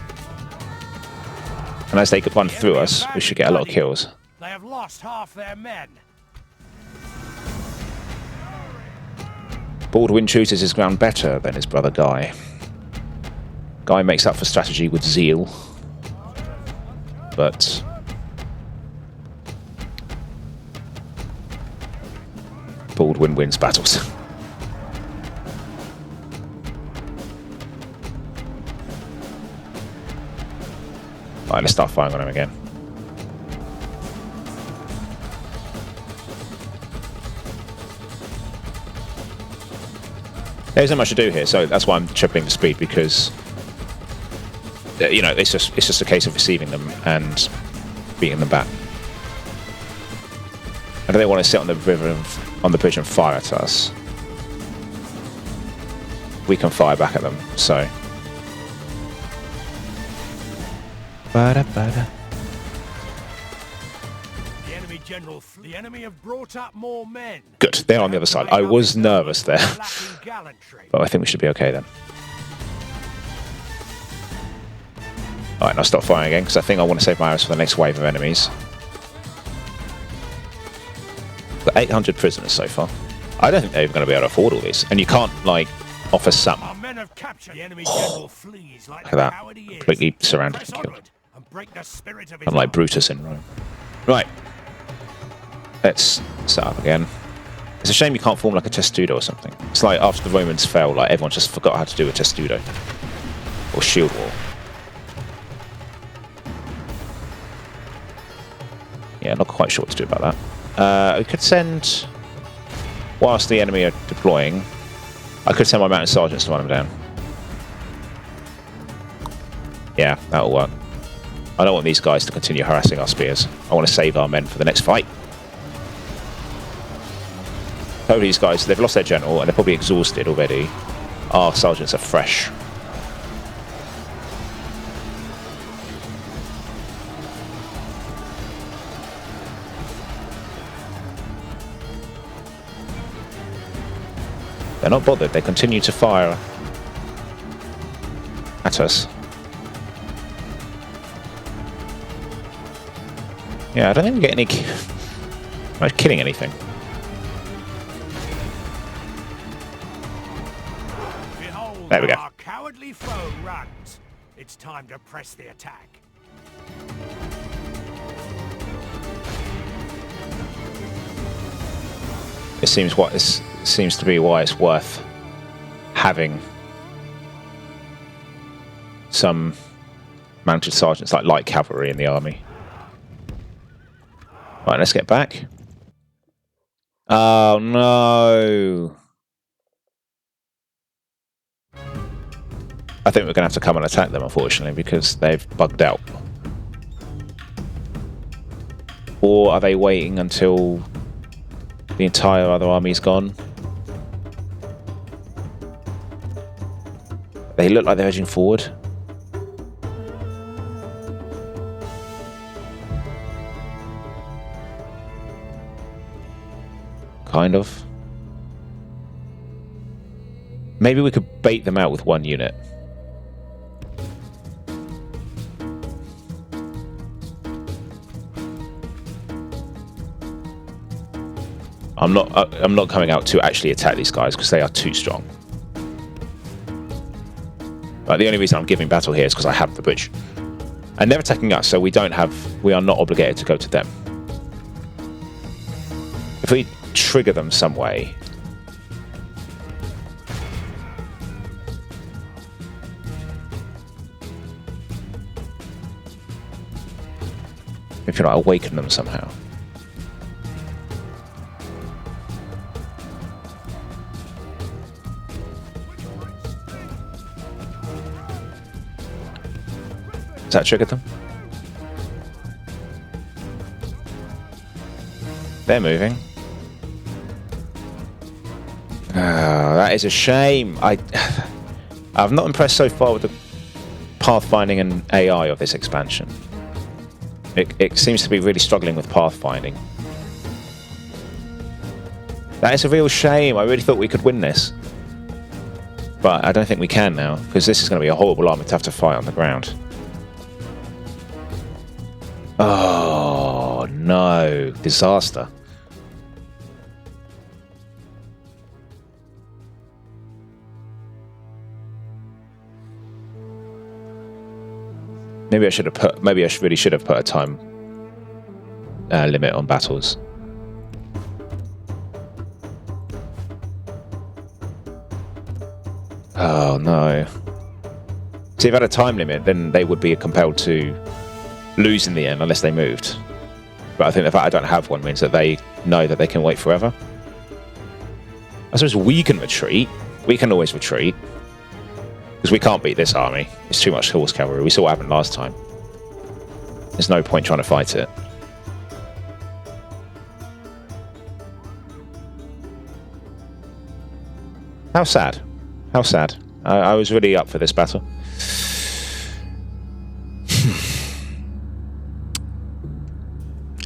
And as they could run through us, we should get a lot of kills. They have lost half their men. Baldwin chooses his ground better than his brother Guy. Guy makes up for strategy with zeal. But Baldwin wins battles. Alright, let's start firing on him again. There's not much to do here, so that's why I'm tripling the speed, because you know, it's just a case of receiving them and beating them back. And they want to sit on the river on the bridge and fire at us. We can fire back at them, so. The enemy have brought up more men. Good, they're on the other side. I was nervous there, but I think we should be okay then. Alright, now stop firing again, because I think I want to save my arrows for the next wave of enemies. We've got 800 prisoners so far. I don't think they're even going to be able to afford all these. And you can't, like, offer some. Look at that. Completely surrounded and killed. Unlike Brutus in Rome. Right. Let's set up again. It's a shame you can't form like a testudo or something. It's like after the Romans fell, like everyone just forgot how to do a testudo. or shield wall. Yeah, not quite sure what to do about that. We could send, whilst the enemy are deploying, I could send my mounted sergeants to run them down. Yeah, that'll work. I don't want these guys to continue harassing our spears. I want to save our men for the next fight. Hopefully these guys, they've lost their general and they're probably exhausted already. Our sergeants are fresh. They're not bothered. They continue to fire at us. Yeah, I don't think we get any... I'm not killing anything. Behold, There we go. our cowardly foe runs. It's time to press the attack. It seems to be why it's worth having some mounted sergeants like light cavalry in the army. Right, let's get back. Oh no! I think we're going to have to come and attack them, unfortunately, because they've bugged out. Or are they waiting until the entire other army's gone? They look like they're edging forward. Kind of. Maybe we could bait them out with one unit. I'm not coming out to actually attack these guys because they are too strong. But the only reason I'm giving battle here is because I have the bridge. And they're attacking us, so we are not obligated to go to them. If we trigger them some way, if you like, awaken them somehow. Does that trigger them? They're moving. Oh, that is a shame. I'm not impressed so far with the pathfinding and AI of this expansion. It seems to be really struggling with pathfinding. That is a real shame. I really thought we could win this. But I don't think we can now, because this is going to be a horrible army to have to fight on the ground. Oh, no. Disaster. Maybe I really should have put a time limit on battles. Oh, no. See, if I had a time limit, then they would be compelled to lose in the end unless they moved. But I think the fact I don't have one means that they know that they can wait forever. I suppose we can retreat. We can always retreat. Because we can't beat this army. It's too much horse cavalry. We saw what happened last time. There's no point trying to fight it. How sad. How sad. I was really up for this battle.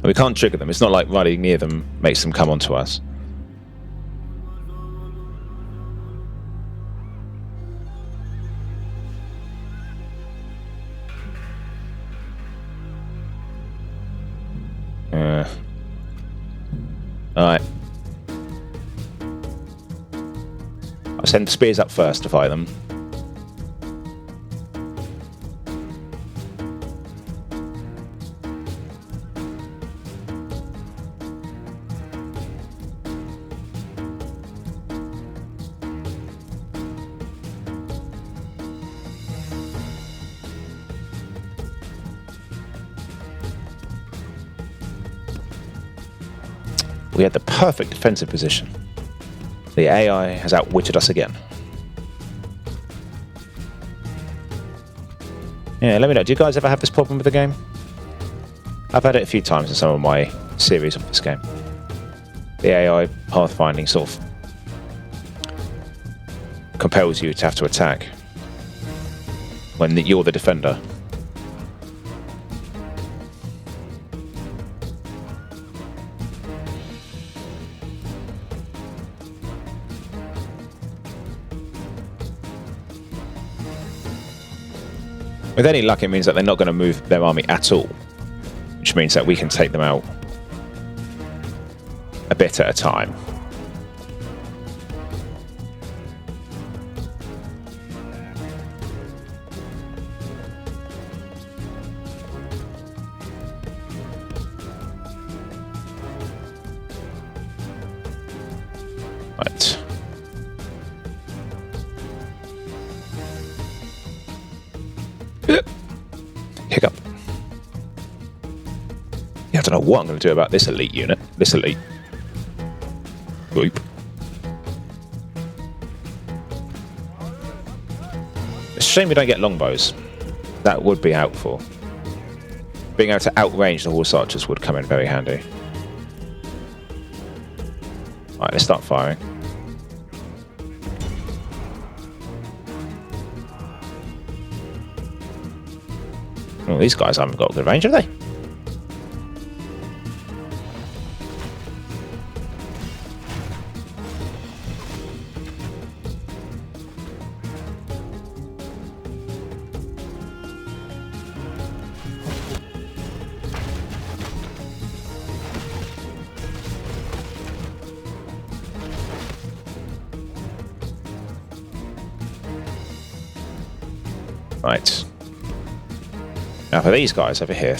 We can't trigger them. It's not like riding near them makes them come onto us. Alright. I'll send the spears up first to fight them. We had the perfect defensive position. The AI has outwitted us again. Yeah, let me know. Do you guys ever have this problem with the game? I've had it a few times in some of my series of this game. The AI pathfinding sort of compels you to have to attack when you're the defender. With any luck, it means that they're not going to move their army at all, which means that we can take them out a bit at a time. Right. Hiccup. Yeah, I don't know what I'm going to do about this elite unit. This elite group. It's a shame we don't get longbows. That would be helpful. Being able to outrange the horse archers would come in very handy. Alright, let's start firing. Oh, these guys haven't got good range, have they? Right. Now for these guys over here.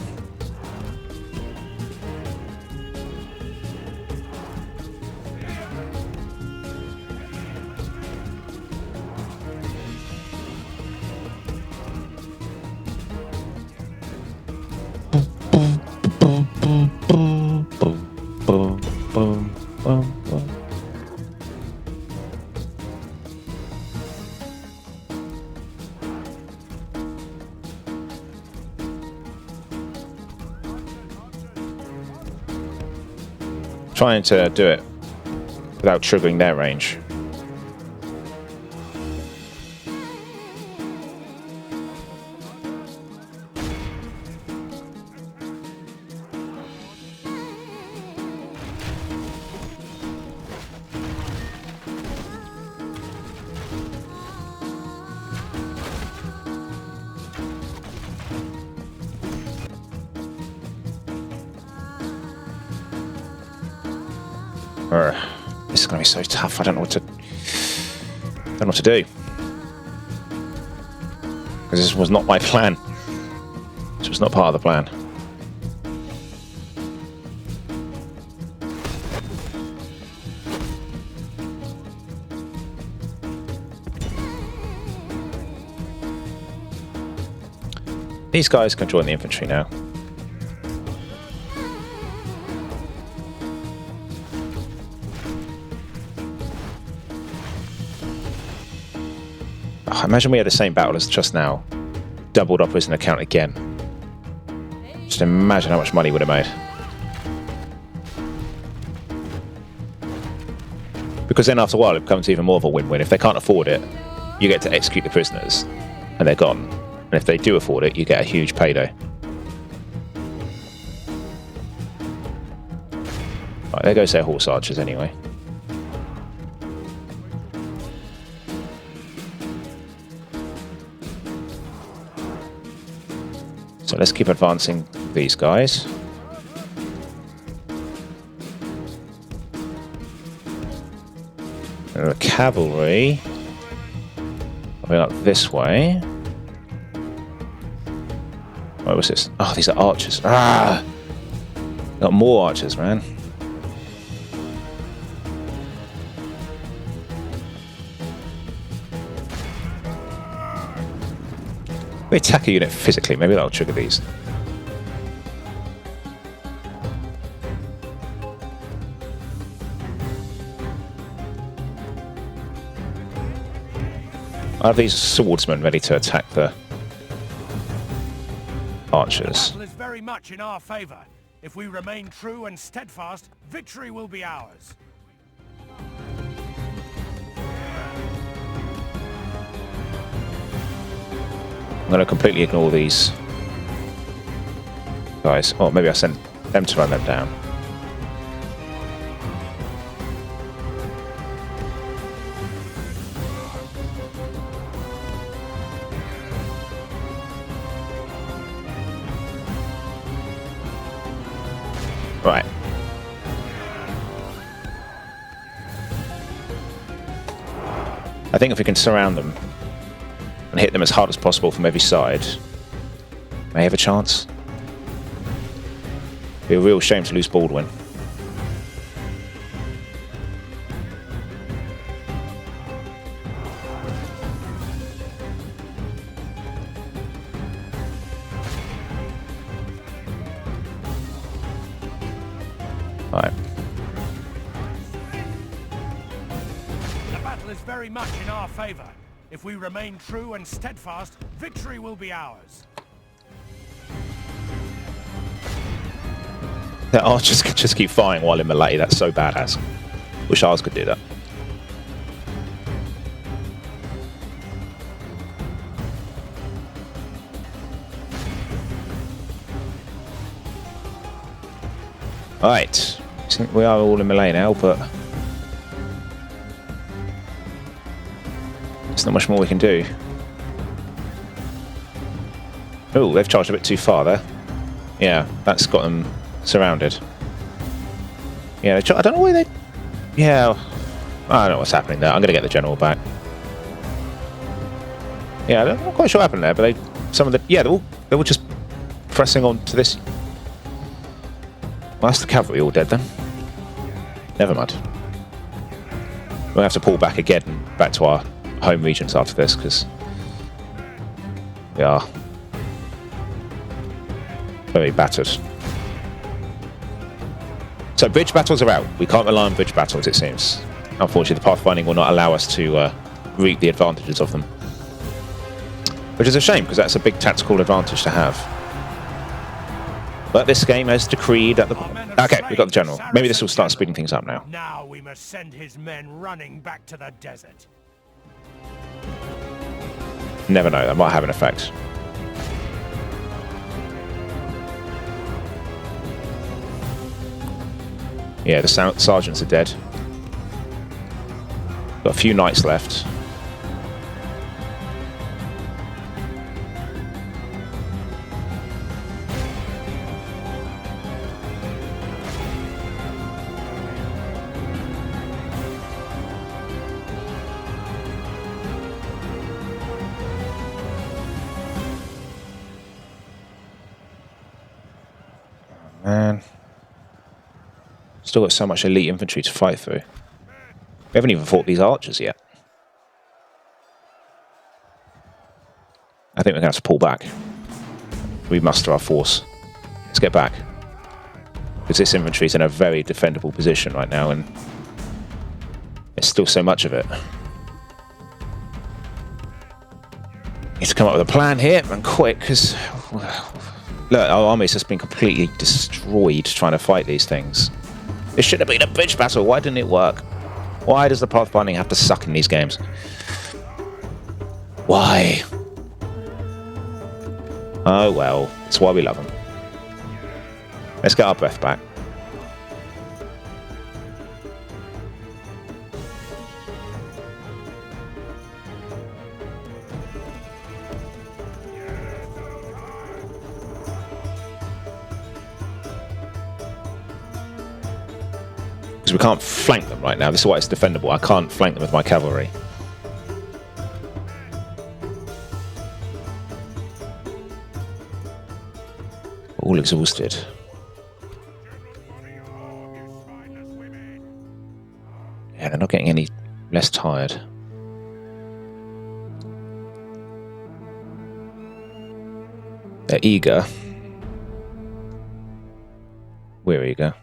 Trying to do it without triggering their range. This is going to be so tough. I don't know what to do. Because this was not my plan. This was not part of the plan. These guys can join the infantry now. Imagine we had the same battle as just now, doubled up as an account again. Just imagine how much money would have made. Because then after a while it becomes even more of a win-win. If they can't afford it, you get to execute the prisoners, and they're gone. And if they do afford it, you get a huge payday. Right, there goes their horse archers anyway. So let's keep advancing these guys. And the cavalry coming up this way. What was this? Oh, these are archers. Ah! Got more archers, man. We attack a unit physically, maybe that'll trigger these. I have these swordsmen ready to attack the The archers. battle is very much in our favor. If we remain true and steadfast, victory will be ours. I'm going to completely ignore these guys. Oh, maybe I sent them to run them down. Right. I think if we can surround them and hit them as hard as possible from every side, may have a chance. Be a real shame to lose Baldwin. Right. The battle is very much in our favor. If we remain true and steadfast, victory will be ours. The archers can just keep firing while in melee. That's so badass. Wish ours could do that. Alright. We are all in melee now, but there's not much more we can do. Oh, they've charged a bit too far there. Yeah, that's got them surrounded. Yeah, I don't know why they... Yeah, I don't know what's happening there. I'm going to get the general back. Yeah, I'm not quite sure what happened there, but they... Some of the... Yeah, they were just pressing on to this... Well, that's the cavalry all dead then. Never mind. We'll have to pull back again, back to our home regions after this, because we are very battered. So bridge battles are out. We can't rely on bridge battles, it seems. Unfortunately, the pathfinding will not allow us to reap the advantages of them. Which is a shame, because that's a big tactical advantage to have. But this game has decreed that the... Okay, we've got the general. Maybe this will start speeding things up now. Now we must send his men running back to the desert. Never know, that might have an effect. Yeah, the sergeants are dead. Got a few knights left. Man. Still got so much elite infantry to fight through. We haven't even fought these archers yet. I think we're going to have to pull back. We muster our force. Let's get back. Because this infantry is in a very defendable position right now, and there's still so much of it. Need to come up with a plan here, and quick, because... Look, our army's just been completely destroyed trying to fight these things. It should have been a bridge battle. Why didn't it work? Why does the pathfinding have to suck in these games? Why? Oh well, it's why we love them. Let's get our breath back. We can't flank them right now. This is why it's defendable. I can't flank them with my cavalry. All exhausted. Yeah, they're not getting any less tired. They're eager. We're eager.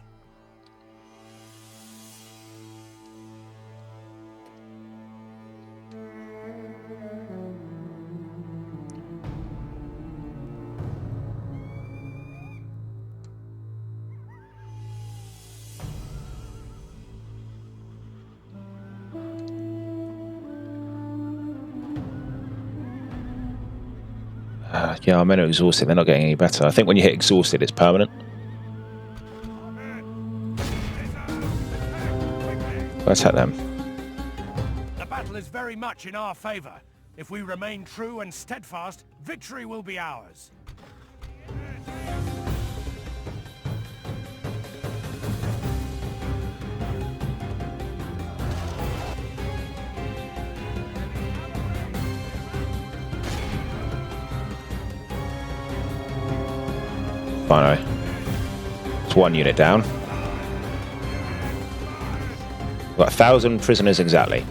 Yeah, I'm exhausted. They're not getting any better. I think when you hit exhausted, it's permanent. Go attack them. The battle is very much in our favor. If we remain true and steadfast, victory will be ours. Finally. It's one unit down. We've got 1,000 prisoners exactly.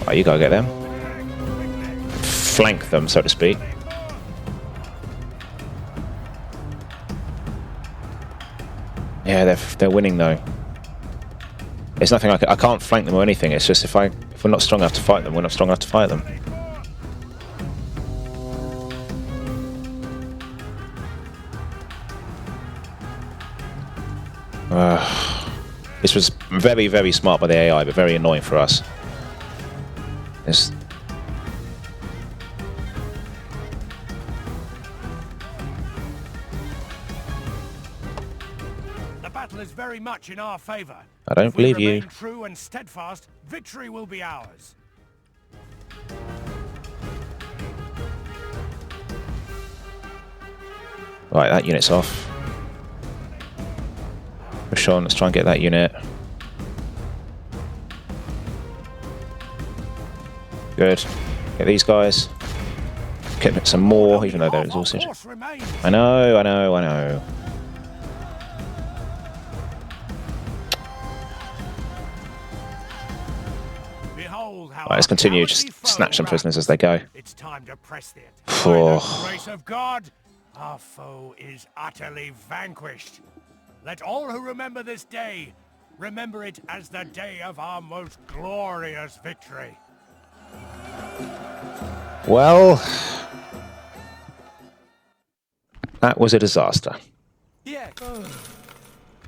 Right, you gotta get them. Flank them, so to speak. Yeah, they're winning though. There's nothing I can't flank them or anything. It's just if we're not strong enough to fight them, we're not strong enough to fight them. This was very, very smart by the AI, but very annoying for us. The battle is very much in our favor. I don't believe you. If we remain true and steadfast, victory will be ours. Right, that unit's off. Push on, let's try and get that unit. Good. Get these guys. Get some more, even though they're exhausted. I know, I know, I know. Right, let's continue, just snatch some prisoners as they go. It's time to press it. For By the grace of God, our foe is utterly vanquished. Let all who remember this day remember it as the day of our most glorious victory. well, that was a disaster. Yeah.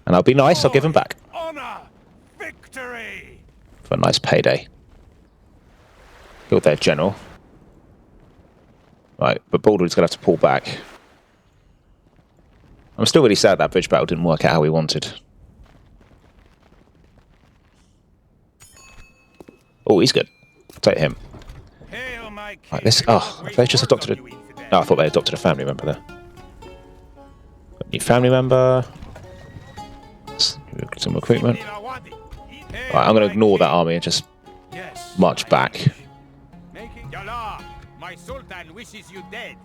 And I'll be nice, I'll give them back. Honor, victory. For a nice payday. Killed their general. Right, but Baldwin's going to have to pull back. I'm still really sad that bridge battle didn't work out how we wanted. Oh, he's good. Take him. Right, this. Oh, they just adopted a. No, I thought they adopted a family member there. Got a new family member. Let's get some recruitment. Right, I'm going to ignore that army and just march back. Yalla, my sultan wishes you dead.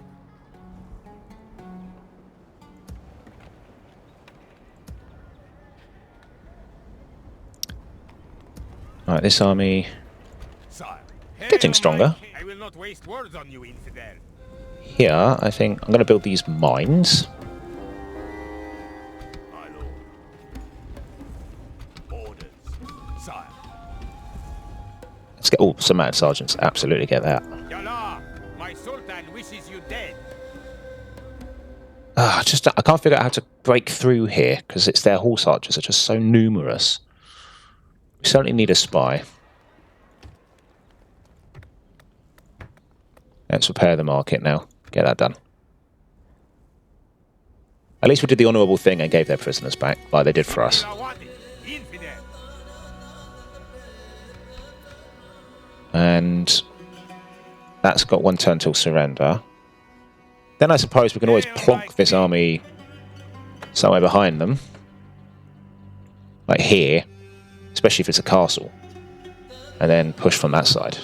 Right, this army getting stronger. I will not waste words on you, infidel. Here, I think I'm going to build these mines. Orders, sire. Let's get all some mad sergeants. Absolutely get that. Yalla, my sultan wishes you dead. I can't figure out how to break through here because it's their horse archers are just so numerous. We certainly need a spy. Let's repair the market now. Get that done. At least we did the honourable thing and gave their prisoners back, like they did for us. And that's got one turn till surrender. Then I suppose we can always plonk this army somewhere behind them. Like here. Especially if it's a castle. And then push from that side.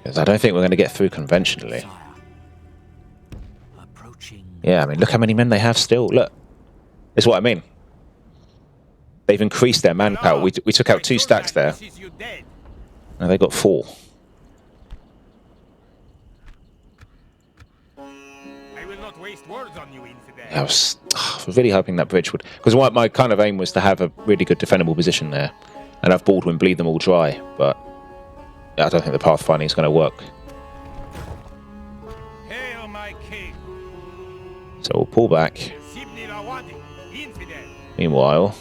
Because I don't think we're going to get through conventionally. Yeah, I mean, look how many men they have still. Look. This is what I mean. They've increased their manpower. We took out 2 stacks there. Now they got 4. I will not waste words on you, infidel. I was really hoping that bridge would... Because my kind of aim was to have a really good defendable position there. And have Baldwin bleed them all dry. But I don't think the pathfinding is going to work. Hail, my king. So we'll pull back. Meanwhile...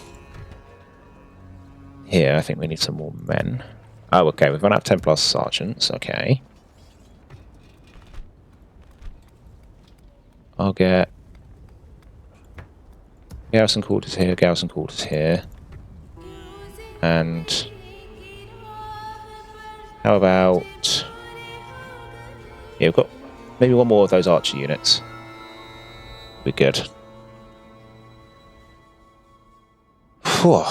here. I think we need some more men. Oh, okay. We've run out of 10 plus sergeants. Okay. I'll get garrison quarters here, garrison quarters here. And how about... Yeah, we've got maybe one more of those archer units. Be good. Whew.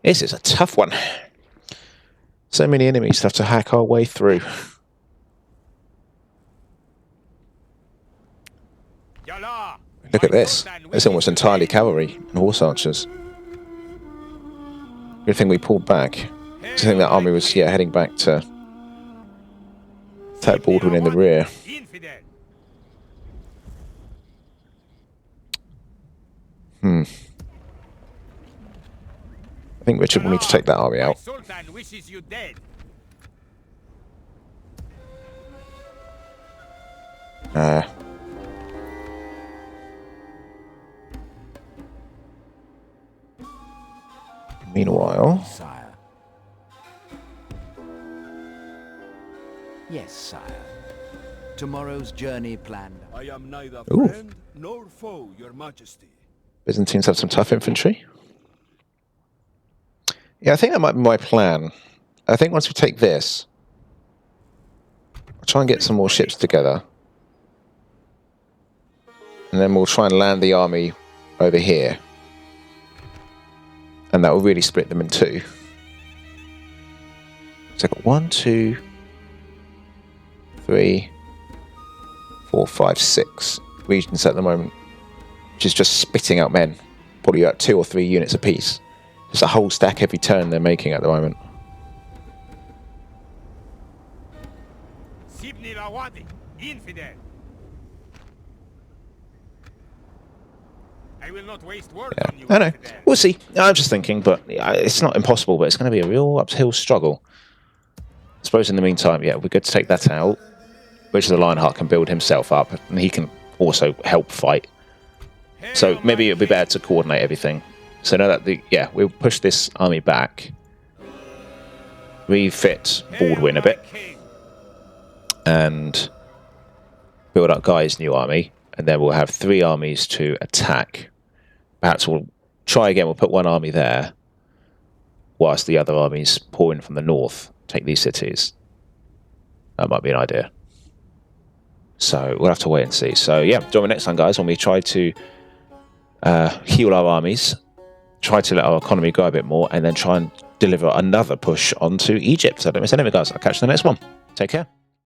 This is a tough one. So many enemies to have to hack our way through. Look at this. It's almost entirely cavalry and horse archers. Good thing we pulled back. I think that army was heading back to attack Baldwin in the rear. I think Richard will need to take that army out. Meanwhile... Sire. Yes, sire. Tomorrow's journey planned. I am neither Ooh. friend nor foe, your majesty. Byzantines have some tough infantry. Yeah, I think that might be my plan. I think once we take this, I'll try and get some more ships together. And then we'll try and land the army over here. And that will really split them in two. So I've got 1, 2, 3, 4, 5, 6 regions at the moment. Which is just spitting out men. Probably about 2 or 3 units apiece. Just a whole stack every turn they're making at the moment. I will not waste words on you. I know. We'll see. I'm just thinking, but it's not impossible, but it's going to be a real uphill struggle. I suppose in the meantime, yeah, we're good to take that out. Richard the Lionheart can build himself up, and he can also help fight. So maybe it'll be better to coordinate everything. So now that we'll push this army back, refit Baldwin a bit, and build up Guy's new army, and then we'll have 3 armies to attack. Perhaps we'll try again. We'll put 1 army there, whilst the other armies pour in from the north, take these cities. That might be an idea. So we'll have to wait and see. So yeah, join me next time, guys, when we try to heal our armies, try to let our economy grow a bit more, and then try and deliver another push onto Egypt. So don't miss any of it, guys. I'll catch you in the next one. Take care.